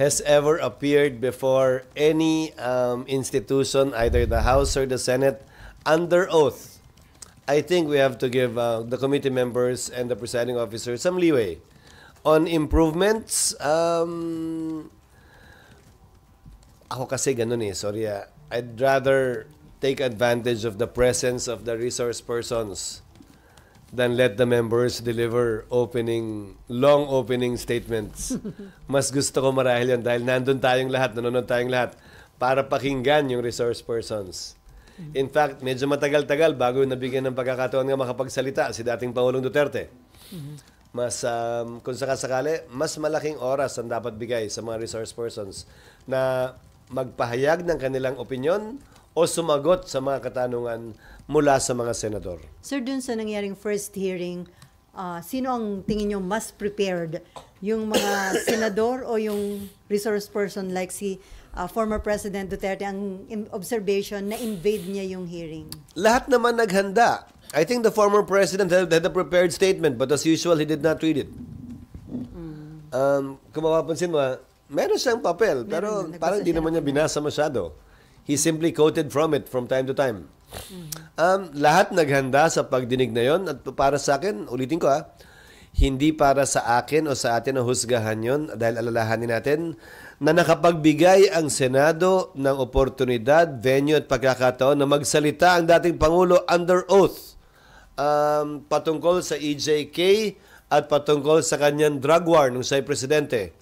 has ever appeared before any institution, either the House or the Senate, under oath. I think we have to give the committee members and the presiding officer some leeway. On improvements, ako kasi ganun sorry I'd rather take advantage of the presence of the resource persons than let the members deliver long opening statements. Mas gusto ko marahil yun dahil nandun tayong lahat, nanonood tayong lahat para pakinggan yung resource persons. In fact, medyo matagal-tagal bago nabigyan ng pagkakataon nga makapagsalita si dating Pangulong Duterte. Mas, kung sakasakali, mas malaking oras ang dapat bigay sa mga resource persons na magpahayag ng kanilang opinyon o sumagot sa mga katanungan mula sa mga senador. Sir, dun sa nangyaring first hearing, sino ang tingin nyo mas prepared? Yung mga senador o yung resource person like si former President Duterte, ang observation na invade niya yung hearing? Lahat naman naghanda. I think the former president had a prepared statement, but as usual, he did not read it. Kung mapapansin mo, meron siyang papel, pero Meron, parang nagbasa di naman niya binasa masyado. He simply quoted from it from time to time. Lahat naghanda sa pagdinig na yon at para sa akin, ulitin ko hindi para sa akin o sa atin na husgahan yon dahil alalahanin natin na nakapagbigay ang Senado ng oportunidad, venue at pagkakataon na magsalita ang dating Pangulo under oath patungkol sa EJK at patungkol sa kanyang drug war nung siya'y presidente.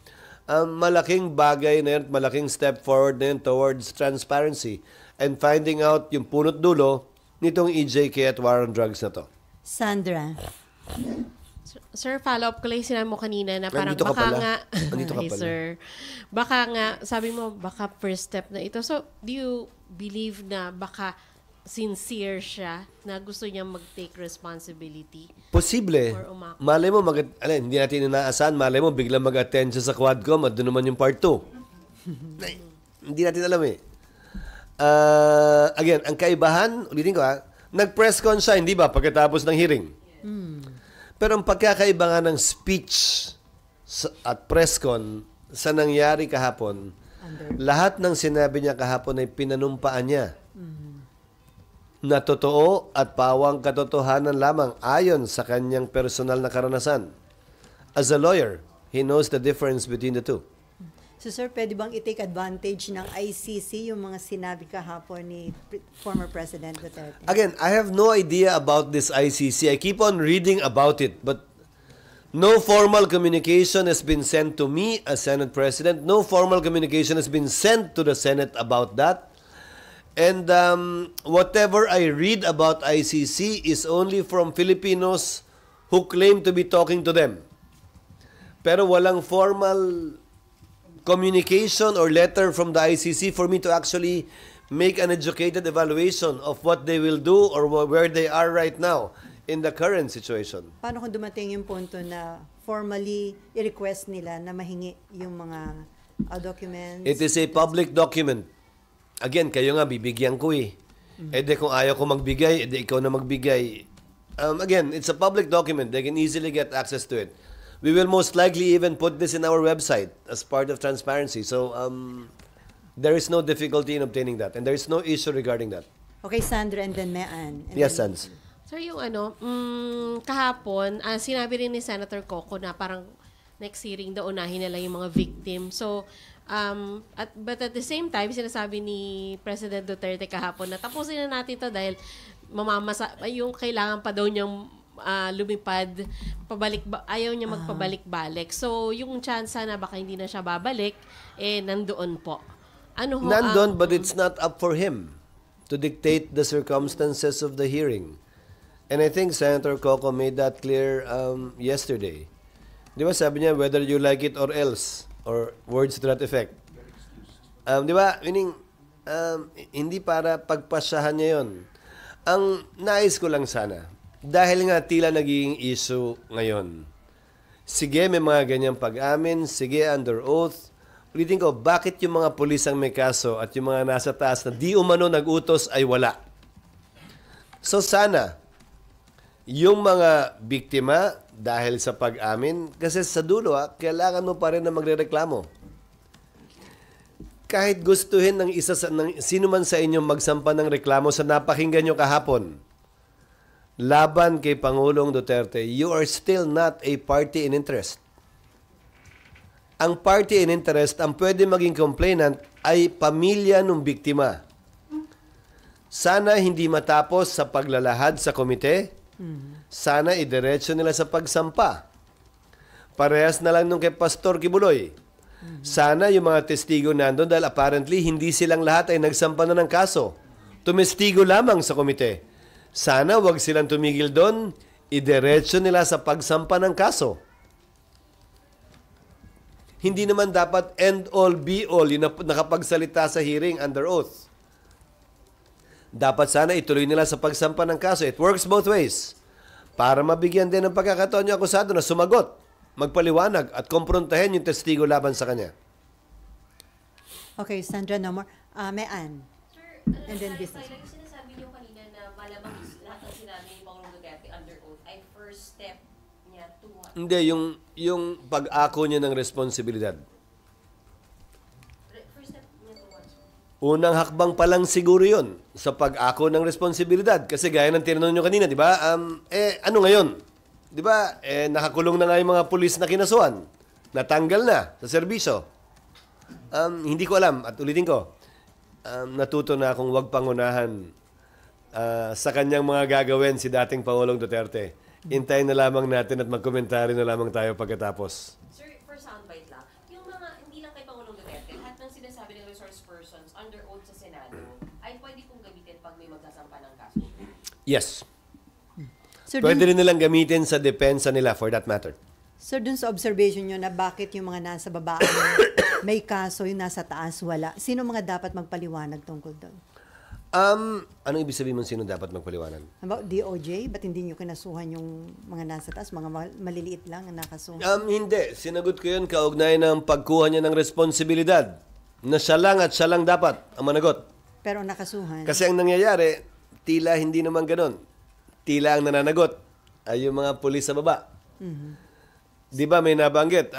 Malaking bagay na yun, malaking step forward na yun towards transparency and finding out yung punot dulo nitong EJK at war on drugs na to. Sandra. Sir, follow-up ko lang yung sinabi mo kanina na parang Nandito ka baka pala. nga, Nandito ka Hi, pala. sir, baka nga, sabi mo, baka first step na ito. So, do you believe na baka sincere siya na gusto niya mag-take responsibility? Posible. Or Malay mo, hindi natin inaasahan, malay mo, biglang mag-attend siya sa Quadcom at doon naman yung part 2. Hindi natin alam Again, ang kaibahan, ulitin ko nag-press con siya, hindi ba, pagkatapos ng hearing? Pero ang pagkakaiba nga ng speech at press con sa nangyari kahapon, lahat ng sinabi niya kahapon ay pinanumpaan niya na totoo at pawang katotohanan lamang ayon sa kanyang personal na karanasan. As a lawyer, he knows the difference between the two. So sir, pwede bang i-take advantage ng ICC yung mga sinabi kahapon ni former President Duterte? Again, I have no idea about this ICC. I keep on reading about it, but no formal communication has been sent to me as Senate President. No formal communication has been sent to the Senate about that. And whatever I read about ICC is only from Filipinos who claim to be talking to them. Pero walang formal communication or letter from the ICC for me to actually make an educated evaluation of what they will do or where they are right now in the current situation. Paano kung dumating yung punto na formally i-request nila na mahingi yung mga documents? It is a public document. Again, kayo nga, bibigyan ko eh. Eh di kung ayaw ko magbigay, eh di ikaw na magbigay. Again, it's a public document. They can easily get access to it. We will most likely even put this in our website as part of transparency. So, there is no difficulty in obtaining that. And there is no issue regarding that. Okay, Sandra, and then Mean. And Yes, then- Sans. Sir, yung kahapon, sinabi rin ni Senator Coco na parang next hearing daw unahin nila yung mga victim. So, but at the same time, sinasabi ni President Duterte kahapon na tapusin na natin to dahil yung kailangan pa daw niyang lumipad, ayaw niya magpabalik-balik. So, yung chance na baka hindi na siya babalik, nandoon po. Nandun, but it's not up for him to dictate the circumstances of the hearing. And I think Senator Coco made that clear yesterday. Di ba sabi niya, whether you like it or else, or words to that effect. Di ba? Meaning, hindi para pagpasyahan niya yun. Ang nais ko lang sana, dahil nga tila naging issue ngayon, sige, may mga ganyang pag-amin, sige, under oath. Ulitin ko, bakit yung mga pulis ang may kaso at yung mga nasa taas na di umano nag-utos ay wala? So sana, yung mga biktima, dahil sa pag-amin, kasi sa dulo, kailangan mo pa rin na magrereklamo. Kahit gustuhin ng sino man sa inyo magsampa ng reklamo sa napakinggan nyo kahapon, laban kay Pangulong Duterte, you are still not a party in interest. Ang party in interest, ang pwede maging complainant ay pamilya ng biktima. Sana hindi matapos sa paglalahad sa komite. Sana idiretso nila sa pagsampa. Parehas na lang nung kay Pastor Kibuloy. Sana yung mga testigo nandun dahil apparently hindi silang lahat ay nagsampa na ng kaso. Tumestigo lamang sa komite. Sana wag silang tumigil doon, idiretso nila sa pagsampa ng kaso. Hindi naman dapat end all be all yung nakapagsalita sa hearing under oath. Dapat sana ituloy nila sa pagsampa ng kaso. It works both ways. Para mabigyan din ng pagkakataon yung akusado na sumagot, magpaliwanag at komprontahin yung testigo laban sa kanya. Okay, Sandra, no more. Mean. Sir, And then business. Yung sinasabi niyo kanina na malamang lahat ng sinabi ni Pangulong Duterte under oath ay first step niya to what? Hindi, yung pag-ako niya ng responsibilidad. First step niya to what? Unang hakbang pa lang siguro yun sa pag-ako ng responsibilidad. Kasi gaya ng tinanong nyo kanina, di ba? Ano ngayon? Di ba? Nakakulong na nga yung mga pulis na kinasuhan. Natanggal na sa serbisyo. Hindi ko alam. At ulitin ko, natuto na akong wag pangunahan sa kanyang mga gagawin si dating Pangulong Duterte. Intayin na lamang natin at magkomentary na lamang tayo pagkatapos. Sir, for soundbite lang, yung mga, hindi lang kay Pangulong Duterte, lahat ng sinasabi ng resource persons under oath sa Senado ay pwede pong gamitin pag may magsasampa ng kaso. Yes. Sir, Pwede rin nilang gamitin sa depensa nila for that matter. Sir, dun sa observation nyo na bakit yung mga nasa baba may kaso, yung nasa taas wala, sino mga dapat magpaliwanag tungkol doon? Anong ibig sabihin mo sino dapat magpaliwanag? About DOJ? Ba't hindi nyo kinasuhan yung mga nasa taas? Mga maliliit lang ang nakasuhan? Hindi. Sinagot ko yun kaugnay ng pagkuha niya ng responsibilidad na siya lang at siya lang dapat ang managot. Pero nakasuhan. Kasi ang nangyayari, tila hindi naman ganon. Tila ang nananagot ay yung mga pulis sa baba. Di ba may nabanggit?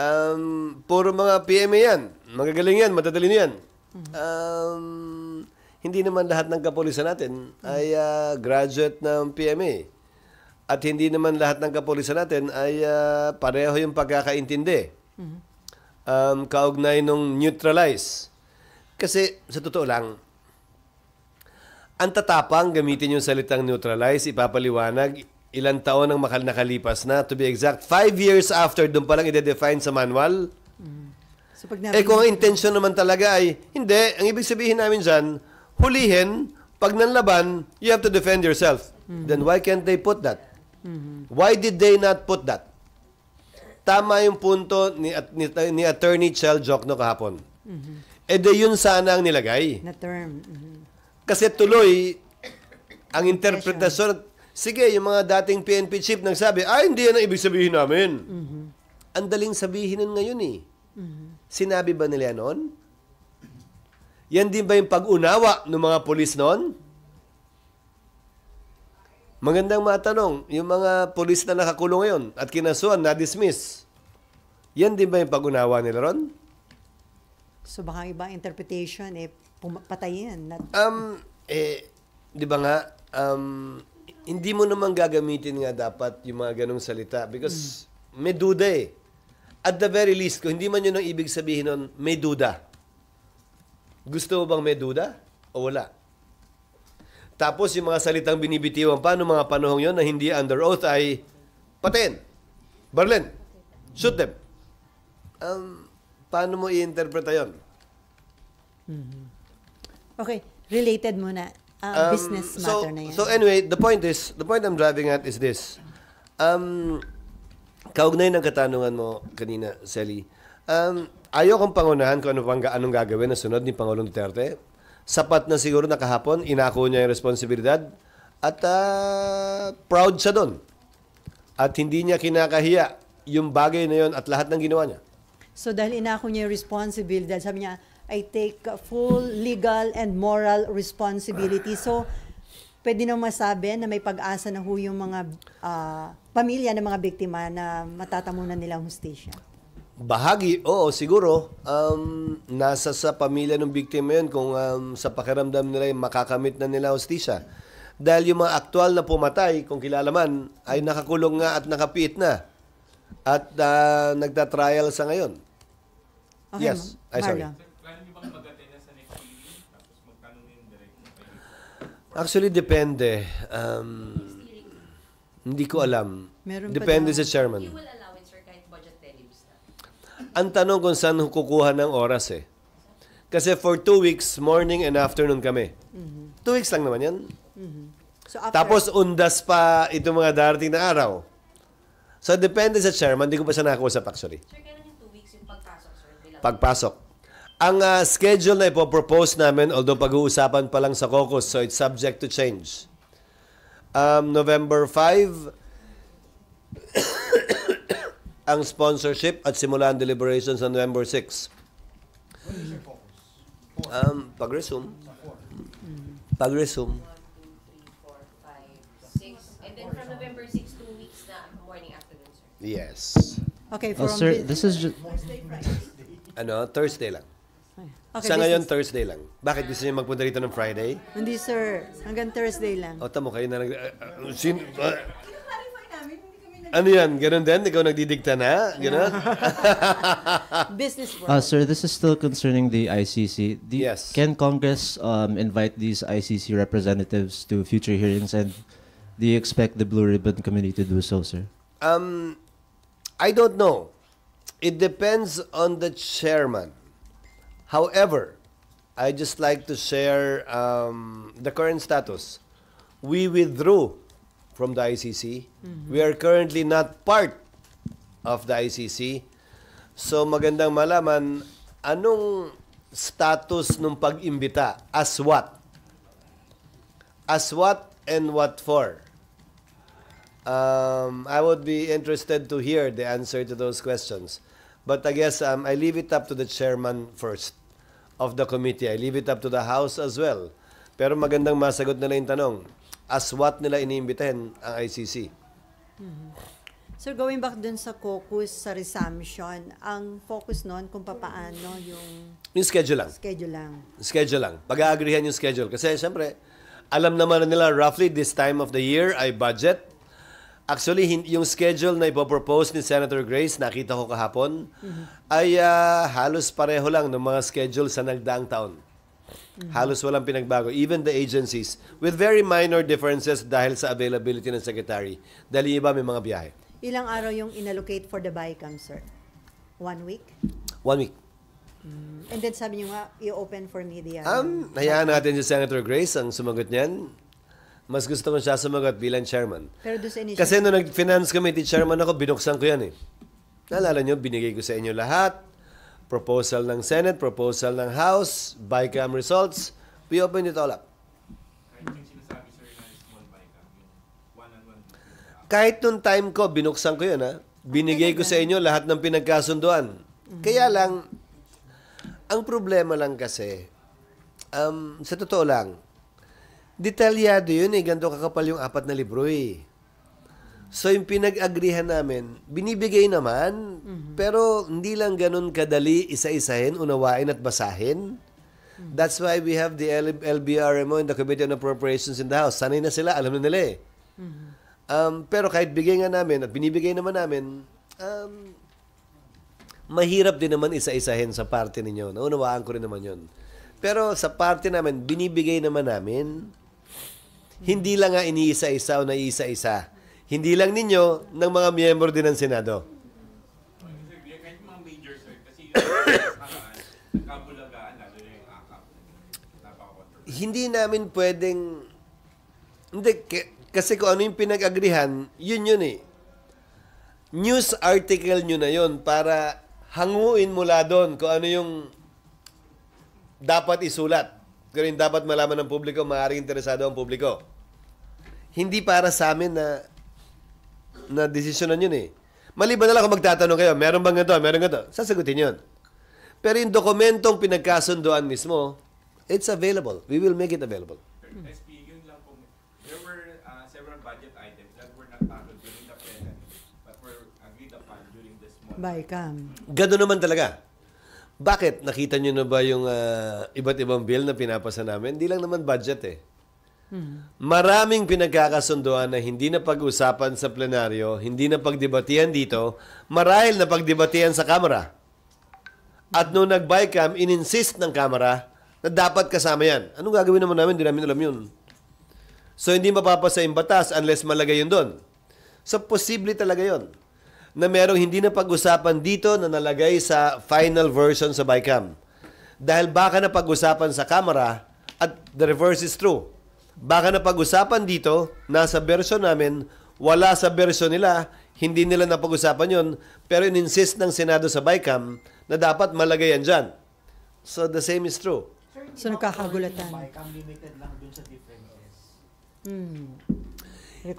Puro mga PMA yan. Magagaling yan, madadali yan. Hindi naman lahat ng kapulisan natin ay graduate ng PMA. At hindi naman lahat ng kapulisan natin ay pareho yung pagkakaintindi. Kaugnay nung neutralize. Kasi sa totoo lang, ang tatapang gamitin yung salitang neutralize, ipapaliwanag, ilang taon ang nakalipas na, to be exact, 5 years after, doon palang ide-define sa manual. So, pag Kung ang intention naman talaga ay, hindi, ang ibig sabihin namin dyan, hulihin, pag nanlaban, you have to defend yourself. Then why can't they put that? Why did they not put that? Tama yung punto ni Attorney Chel Jokno kahapon. Eh de yun sana ang nilagay. Na term. Kasi tuloy, ang interpretasyon, sige, yung mga dating PNP chief nagsabi, hindi yan ang ibig sabihin namin. Ang daling sabihin nun ngayon eh. Sinabi ba nila noon? Yan din ba yung pag-unawa ng mga polis noon? Magandang matanong, yung mga polis na nakakulong ngayon at kinasuhan, na-dismiss, yan din ba yung pag-unawa nila ron? So baka ibang interpretation, patayin. Di ba nga, hindi mo naman gagamitin nga dapat yung mga ganong salita because may duda eh. At the very least, kung hindi man yun ang ibig sabihin nun, may duda. Gusto mo bang may duda o wala? Tapos yung mga salitang binibitiwan pa noong mga panahong yon na hindi under oath ay patayin, barlen, shoot them. Paano mo i-interpreta yun? Okay, related muna. Business matter na yan. So anyway, the point I'm driving at is this. Kaugnay ng katanungan mo kanina, Selly, ayaw kong pangunahan kung anong gagawin na sunod ni Pangulong Duterte. Sapat na siguro na kahapon, inako niya yung responsibilidad at proud siya doon. At hindi niya kinakahiya yung bagay na yon at lahat ng ginawa niya. So dahil inako niya yung responsibilidad, sabi niya, I take full legal and moral responsibility. So, pwede nang masabi na may pag-asa na yung mga pamilya ng mga biktima na matatamunan nilang hustisya. Bahagi, oo, siguro. Nasa sa pamilya ng biktima yun kung sa pakiramdam nila makakamit na nila hustisya. Dahil yung mga aktual na pumatay, kung kilala man, ay nakakulong nga at nakapiit na. At nagtatrial sa ngayon. Okay, Yes. Ay, sorry. Marlo. Plano niyo bang mag-attend sa next hearing? Tapos magtanungin direct kayo? Actually, depende. Hindi ko alam. Meron pa Depende daw. sa chairman. You will allow it, sir, kahit budget leaves na. Ang tanong kung saan kukuha ng oras eh. Kasi for 2 weeks, morning and afternoon kami. 2 weeks lang naman yan. So after, Tapos undas pa itong mga darating na araw. So depende sa chairman, hindi ko pa siya nakakusap actually. Sir, kailan yung 2 weeks yung pagpasok, sir? Bilang Pagpasok. Ang schedule na ipopropose namin, although pag-uusapan pa lang sa caucus, so it's subject to change. November 5, ang sponsorship at simula ang deliberations on November 6. Pag-resume. Pag-resume. 1, 2, 3, 4, 5, 6. And then from November 6, 2 weeks na morning afternoon, sir. Yes. okay, from Sir, this is just... Thursday lang. okay, Sa ngayon, business. Thursday lang. Bakit gusto niyo magpunta rito ng Friday? Hindi sir, hanggang Thursday lang. O, tamo kayo na Clarify namin, hindi kami ano yan? Ganon din? Ikaw nagdidikta na? Ganon? Business world. Sir, this is still concerning the ICC. Yes. Can Congress invite these ICC representatives to future hearings, and do you expect the Blue Ribbon Committee to do so, sir? I don't know. It depends on the chairman. However, I just like to share the current status. We withdrew from the ICC. We are currently not part of the ICC. So magandang malaman anong status nung pag-imbita. As what? As what and what for? I would be interested to hear the answer to those questions. But I guess I leave it up to the chairman first of the committee. I leave it up to the House as well. Pero magandang masagot nila yung tanong. As what nila iniimbitahin ang ICC? Sir, going back dun sa caucus, sa resumption, ang focus nun kung papaano yung Yung schedule lang. schedule lang. Schedule lang. Pag-aagrihan yung schedule. Kasi siyempre, alam naman nila roughly this time of the year ay budget. Actually, yung schedule na ipopropose ni Senator Grace, nakita ko kahapon, ay halos pareho lang ng mga schedule sa nagdaang taon. Halos walang pinagbago. Even the agencies, with very minor differences dahil sa availability ng secretary. Dahil iba may mga biyahe. Ilang araw yung inallocate for the BICAM, sir? 1 week? 1 week. And then sabi niyo nga, i-open for media. Hayaan natin si Senator Grace ang sumagot niyan. Mas gusto ko siya sumagot bilang chairman. Pero doon sa initial... Kasi nung nag-finance committee chairman ako, binuksan ko yan eh. Naalala nyo, binigay ko sa inyo lahat. Proposal ng Senate, proposal ng House, BICAM results. We opened it all up. Kahit nung time ko, binuksan ko yun ha. Binigay ko sa inyo lahat ng pinagkasunduan. Kaya lang, ang problema lang kasi, sa totoo lang, detalyado yun eh. Ganito kakapal yung 4 na libro eh. So yung pinag-agrihan namin, binibigay naman, pero hindi lang ganun kadali isa-isahin, unawain at basahin. That's why we have the LBRMO and the Committee on Appropriations in the House. Sanay na sila, alam na nila eh. Pero kahit bigay nga namin at binibigay naman namin, mahirap din naman isa-isahin sa party ninyo. Naunawaan ko rin naman yun. Pero sa party namin, binibigay naman namin, hindi lang nga iniisa-isa o naiisa-isa. Hindi lang ninyo, ng mga miyembro din ng Senado. Kahit mga major, sir, kasi yung kabulagaan, lalo na yung AKAP. Hindi namin pwedeng... Hindi, kasi kung ano yung pinag-agrihan, yun eh. News article nyo na yun para hanguin mula doon kung ano yung dapat isulat. Kung yung dapat malaman ng publiko, maaaring interesado ang publiko. Hindi para sa amin na desisyonan yun eh. Maliban na lang kung magtatanong kayo, meron bang ganito, meron ganito, sasagutin yun. Pero yung dokumentong pinagkasunduan mismo, it's available. We will make it available. SP, yun lang po. There were several budget items that were not tackled during the plenary but were agreed upon during the small. BICAM. Gano'n naman talaga. Bakit? Nakita nyo na ba yung iba't ibang bill na pinapasa namin? Hindi lang naman budget eh. Maraming pinagkakasunduan na hindi na pag-usapan sa plenaryo, hindi na pagdebatihan dito, marahil na pagdebatihan sa Kamara. At nung nag-BICAM, in-insist ng Kamara na dapat kasama yan. Anong gagawin naman namin? Hindi namin alam yun. So, hindi mapapasa yung batas unless malagay yun doon. So, posible talaga yun na merong hindi na pag-usapan dito na nalagay sa final version sa BICAM. Dahil baka na pag-usapan sa Kamara at the reverse is true. Baka na pag-usapan dito, nasa version namin, wala sa version nila, hindi nila napag-usapan yun, pero in-insist ng Senado sa BICAM na dapat malagay yan dyan. So, the same is true. So, nagkakagulatan. BICAM limited lang dun sa differences.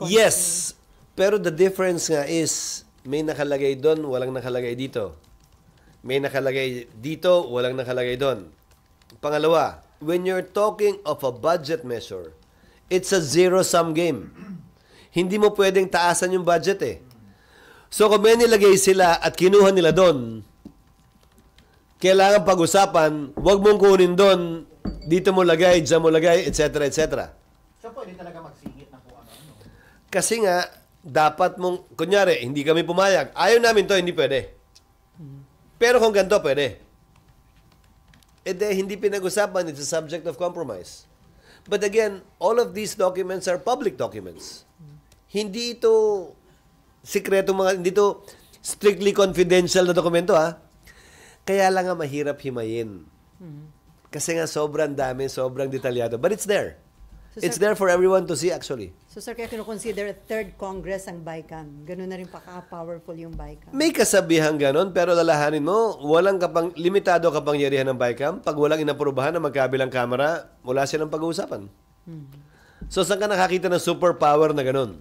Yes, pero the difference nga is, may nakalagay doon, walang nakalagay dito. May nakalagay dito, walang nakalagay doon. Pangalawa, when you're talking of a budget measure, it's a zero-sum game. Hindi mo pwedeng taasan yung budget eh. So kung may nilagay sila at kinuha nila doon, kailangan pag-usapan, huwag mong kunin doon, dito mo lagay, dyan mo lagay, etc. etc. So pwede talaga magsingit na kung ano-ano. Kasi nga, dapat mong, kunyari, hindi kami pumayag. Ayaw namin to, hindi pwede. Pero kung ganito, pwede. Hindi pinag-usapan, it's a subject of compromise. But again, all of these documents are public documents. Hindi ito sikreto hindi ito strictly confidential na dokumento ha. Kaya lang nga mahirap himayin. Kasi nga sobrang dami, sobrang detalyado. But it's there. So, It's sir, there for everyone to see actually. So, sir, kaya kino-consider third Congress ang BICAM. Ganun na rin powerful yung BICAM. May kasabihan ganon, pero lalahanin mo, limitado kapangyarihan ng BICAM. Pag walang inaprubahan ng magkabilang kamera, wala silang pag-uusapan. So, saan ka nakakita ng superpower na ganon?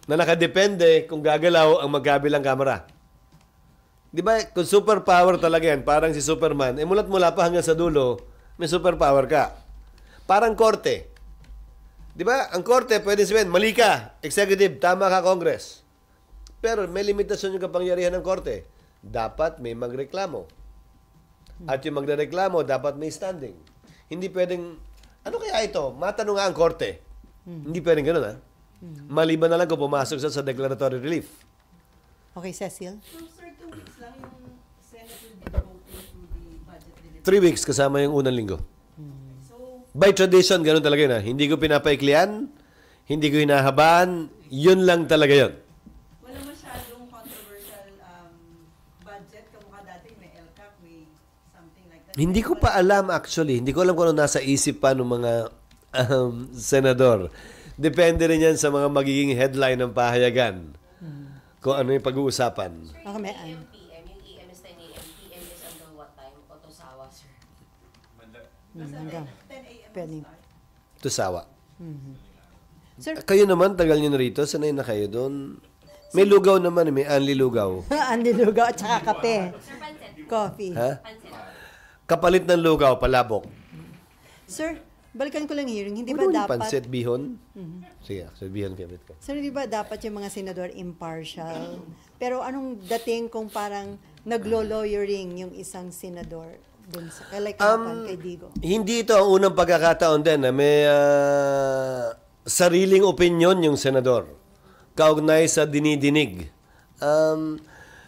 Na nakadepende kung gagalaw ang magkabilang kamera. Di ba, kung superpower talaga yan, parang si Superman, mulat-mula pa hanggang sa dulo, may superpower ka. Parang korte. Di ba? Ang korte, pwede sabihin, mali ka, executive, tama ka, Congress. Pero may limitasyon yung kapangyarihan ng korte. Dapat may magreklamo. At yung magreklamo, dapat may standing. Hindi pwedeng, ano kaya ito? Matanong nga ang korte. Hindi pwedeng ganun, ha? Maliban na lang kung pumasok sa declaratory relief. Okay, Cecil? So, sir, 2 weeks lang yung Senate will be voting through the budget delivery. 3 weeks kasama yung unang linggo. So, By tradition, ganun talaga yun. Ha? Hindi ko pinapaiklian, hindi ko hinahabaan, yun lang talaga yun. wala masyadong controversial budget. Kamukha dati may LCAP, may Hindi ko pa alam actually. Hindi ko alam kung ano nasa isip pa ng mga senador. Depende rin yan sa mga magiging headline ng pahayagan. Kung ano yung pag-uusapan. Baka may Yung PM is 10 a.m. PM is until what time? Otosawa, sir. hanggang 10 a.m. pwede. Tusawa. Sir, Kayo naman, tagal nyo na rito. Sanay na kayo doon. May lugaw naman, may anli lugaw. ang nilugaw at saka kape. Coffee. Ha? Kapalit ng lugaw, palabok. Sir, balikan ko lang hearing. Hindi ba Ano yung dapat... pansit, bihon? Sige, so bihon favorite ko. Sir, di ba dapat yung mga senador impartial? Pero anong dating kung parang naglo-lawyering yung isang senador dun sa kalikapan kay Digo? Hindi ito ang unang pagkakataon din na may sariling opinion yung senador. Kaugnay sa dinidinig.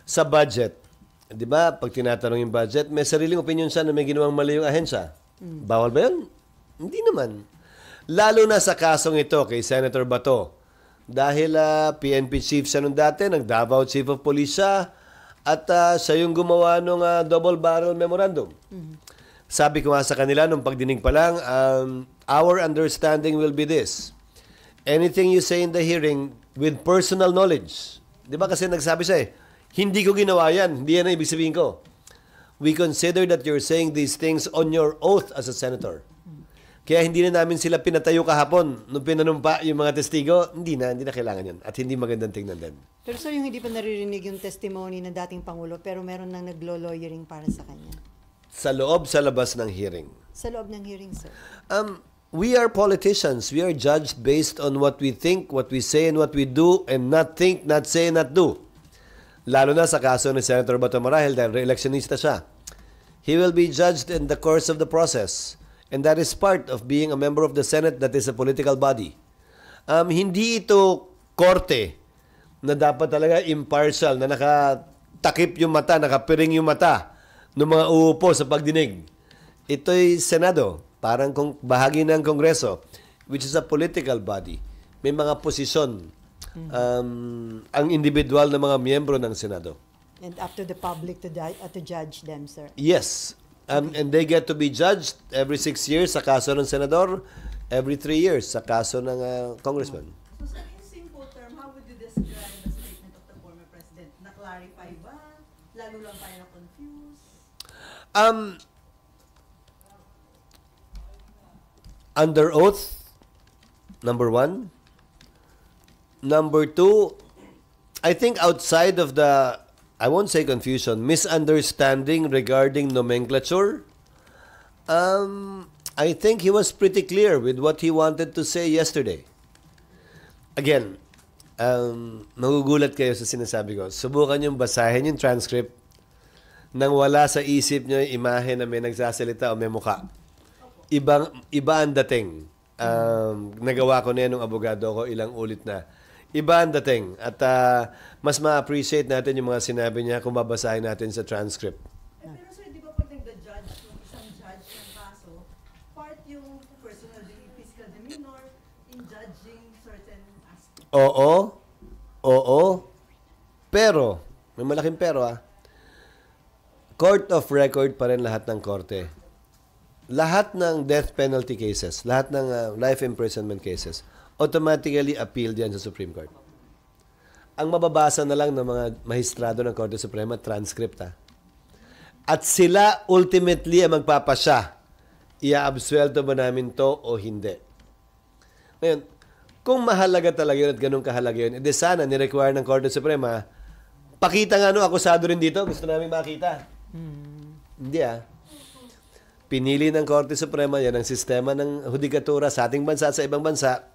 Sa budget. Di ba? Pag tinatanong yung budget, may sariling opinion siya na may ginawang mali yung ahensya. Bawal ba yun? Hindi naman. Lalo na sa kasong ito kay Senator Bato. Dahil PNP chief siya nung dati, nag-Davao Chief of Police siya, at siya yung gumawa ng double barrel memorandum. Sabi ko nga sa kanila nung pagdinig pa lang, our understanding will be this. Anything you say in the hearing with personal knowledge. Di ba kasi nagsabi siya hindi ko ginawa yan. Hindi yan ang ibig sabihin ko. We consider that you're saying these things on your oath as a senator. Kaya hindi na namin sila pinatayo kahapon. Nung pinanumpa yung mga testigo, hindi na kailangan yan. At hindi magandang tingnan din. Pero sir, yung hindi pa naririnig yung testimony ng dating Pangulo, pero meron nang naglo-lawyering para sa kanya. Sa loob, sa labas ng hearing. Sa loob ng hearing, sir. We are politicians. We are judged based on what we think, what we say, and what we do, and not think, not say, not do. Lalo na sa kaso ni Senator Bato Marahil dahil re-electionista siya. He will be judged in the course of the process. And that is part of being a member of the Senate that is a political body. Hindi ito korte na dapat talaga impartial, na nakatakip yung mata, nakapiring yung mata ng mga uupo sa pagdinig. Ito'y Senado, parang kung bahagi ng Kongreso, which is a political body. May mga posisyon ang individual na mga miyembro ng Senado. And up to the public to judge them, sir. Yes. And they get to be judged every 6 years sa kaso ng senador, every 3 years sa kaso ng congressman. So, sir, in simple term, how would you describe the statement of the former president? Na-clarify ba? Lalo lang tayo na-confuse? Under oath, number 1. Number 2, I think outside of the, I won't say confusion, misunderstanding regarding nomenclature, I think he was pretty clear with what he wanted to say yesterday. Again, magugulat kayo sa sinasabi ko. Subukan yung basahin yung transcript nang wala sa isip nyo yung imahe na may nagsasalita o may mukha. Iba ang dating. Nagawa ko na yan nung abogado ko ilang ulit na. Iba ang dating. At mas ma-appreciate natin yung mga sinabi niya kung babasahin natin sa transcript. Pero sir, di ba pag nagda-judge yung isang judge ng kaso, part yung personal physical demeanor in judging certain aspects? Oo. Pero, may malaking pero court of record pa rin lahat ng korte. Lahat ng death penalty cases, lahat ng life imprisonment cases, automatically appealed yan sa Supreme Court. Ang mababasa na lang ng mga mahistrado ng Korte Suprema, transcript At sila ultimately ang magpapasya. Ia-absuelto ba namin to o hindi? Ngayon, kung mahalaga talaga yun at ganun kahalaga yun, edi sana ni-require ng Korte Suprema, pakita nga akusado rin dito, gusto namin makita. Hindi Pinili ng Korte Suprema, yan ang sistema ng hudikatura sa ating bansa at sa ibang bansa.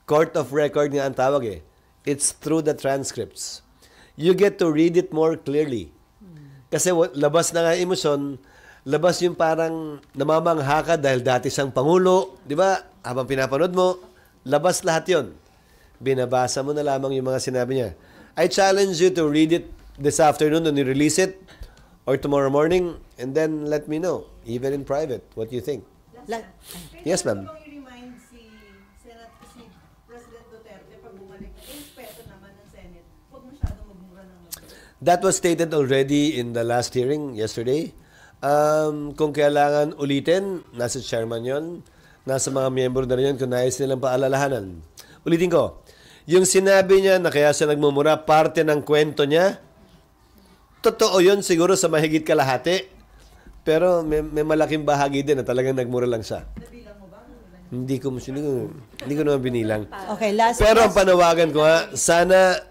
Court of record nga ang tawag It's through the transcripts. You get to read it more clearly. Kasi labas na nga emosyon, labas yung parang namamangha ka dahil dati siyang Pangulo, di ba? Habang pinapanood mo, labas lahat yon. Binabasa mo na lamang yung mga sinabi niya. I challenge you to read it this afternoon when you release it or tomorrow morning and then let me know, even in private, what you think. Yes, ma'am. I-remind si President Duterte pag bumalik, respeto naman ng Senate, huwag masyadong magmura ng That was stated already in the last hearing yesterday. Kung kailangan ulitin, nasa chairman yon, nasa mga miyembro na rin yun kung nais nilang paalalahanan. Ulitin ko, yung sinabi niya na kaya siya nagmumura, parte ng kwento niya, totoo yun siguro sa mahigit kalahati, pero may malaking bahagi din na talagang nagmura lang siya. Hindi ko naman binilang. Okay, last Pero ang panawagan ko nga, sana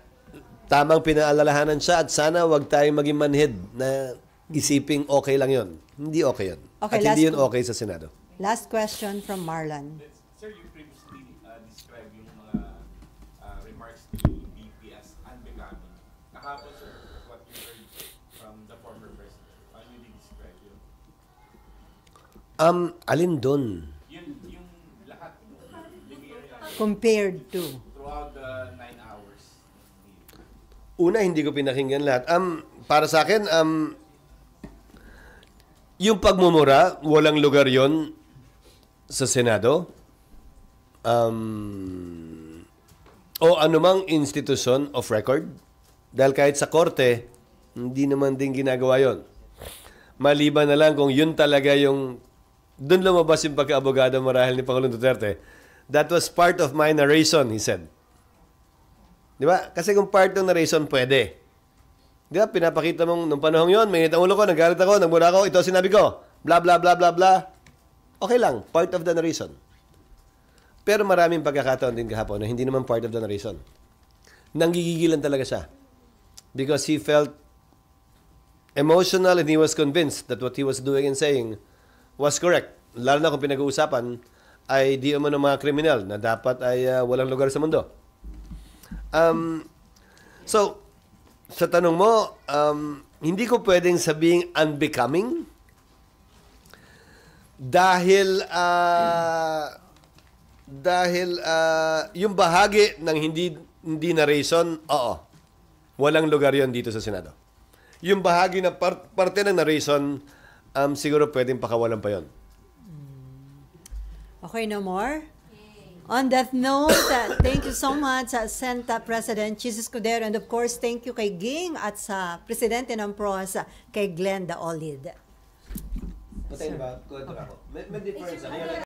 tamang pinaalalahanan siya at sana wag tayong maging manhid na isiping okay lang yon. Hindi okay yun. Okay, at hindi last yun okay sa Senado. Last question from Marlon. Sir, you previously described yung mga remarks ni VP as unbecoming. Kahapon, sir, what you heard from the former president, how you describe yun? Alin doon? Yung lahat, Compared to. throughout the 9 hours. Una, hindi ko pinakinggan lahat. Para sa akin, yung pagmumura, walang lugar yon sa Senado. O anumang institution of record. Dahil kahit sa korte, hindi naman din ginagawa yon. Maliban na lang kung yun talaga yung doon lumabas yung pagka-abogado marahil ni Pangulong Duterte. That was part of my narration, he said. Di ba? Kasi kung part ng narration, pwede. Di ba? Pinapakita mong, nung panahon yon, may init ang ulo ko, nagalit ako, nagmura ako, ito sinabi ko, blah, blah, blah, blah, blah. Okay lang, part of the narration. Pero maraming pagkakataon din kahapon na hindi naman part of the narration. Nanggigigilan talaga siya. Because he felt emotional and he was convinced that what he was doing and saying was correct. Lalo na kung pinag-uusapan ay di umano mga kriminal na dapat ay walang lugar sa mundo. So, sa tanong mo, hindi ko pwedeng sabing unbecoming dahil yung bahagi ng hindi narration, oo, walang lugar yon dito sa Senado. Yung bahagi na parte ng narration, siguro pwedeng pakawalan pa yon. Okay, no more? On that note, thank you so much sa Senta President Chis Escudero, and of course, thank you kay Ging at sa Presidente ng PROS, kay Glenda Olid. Patay na ba? May difference.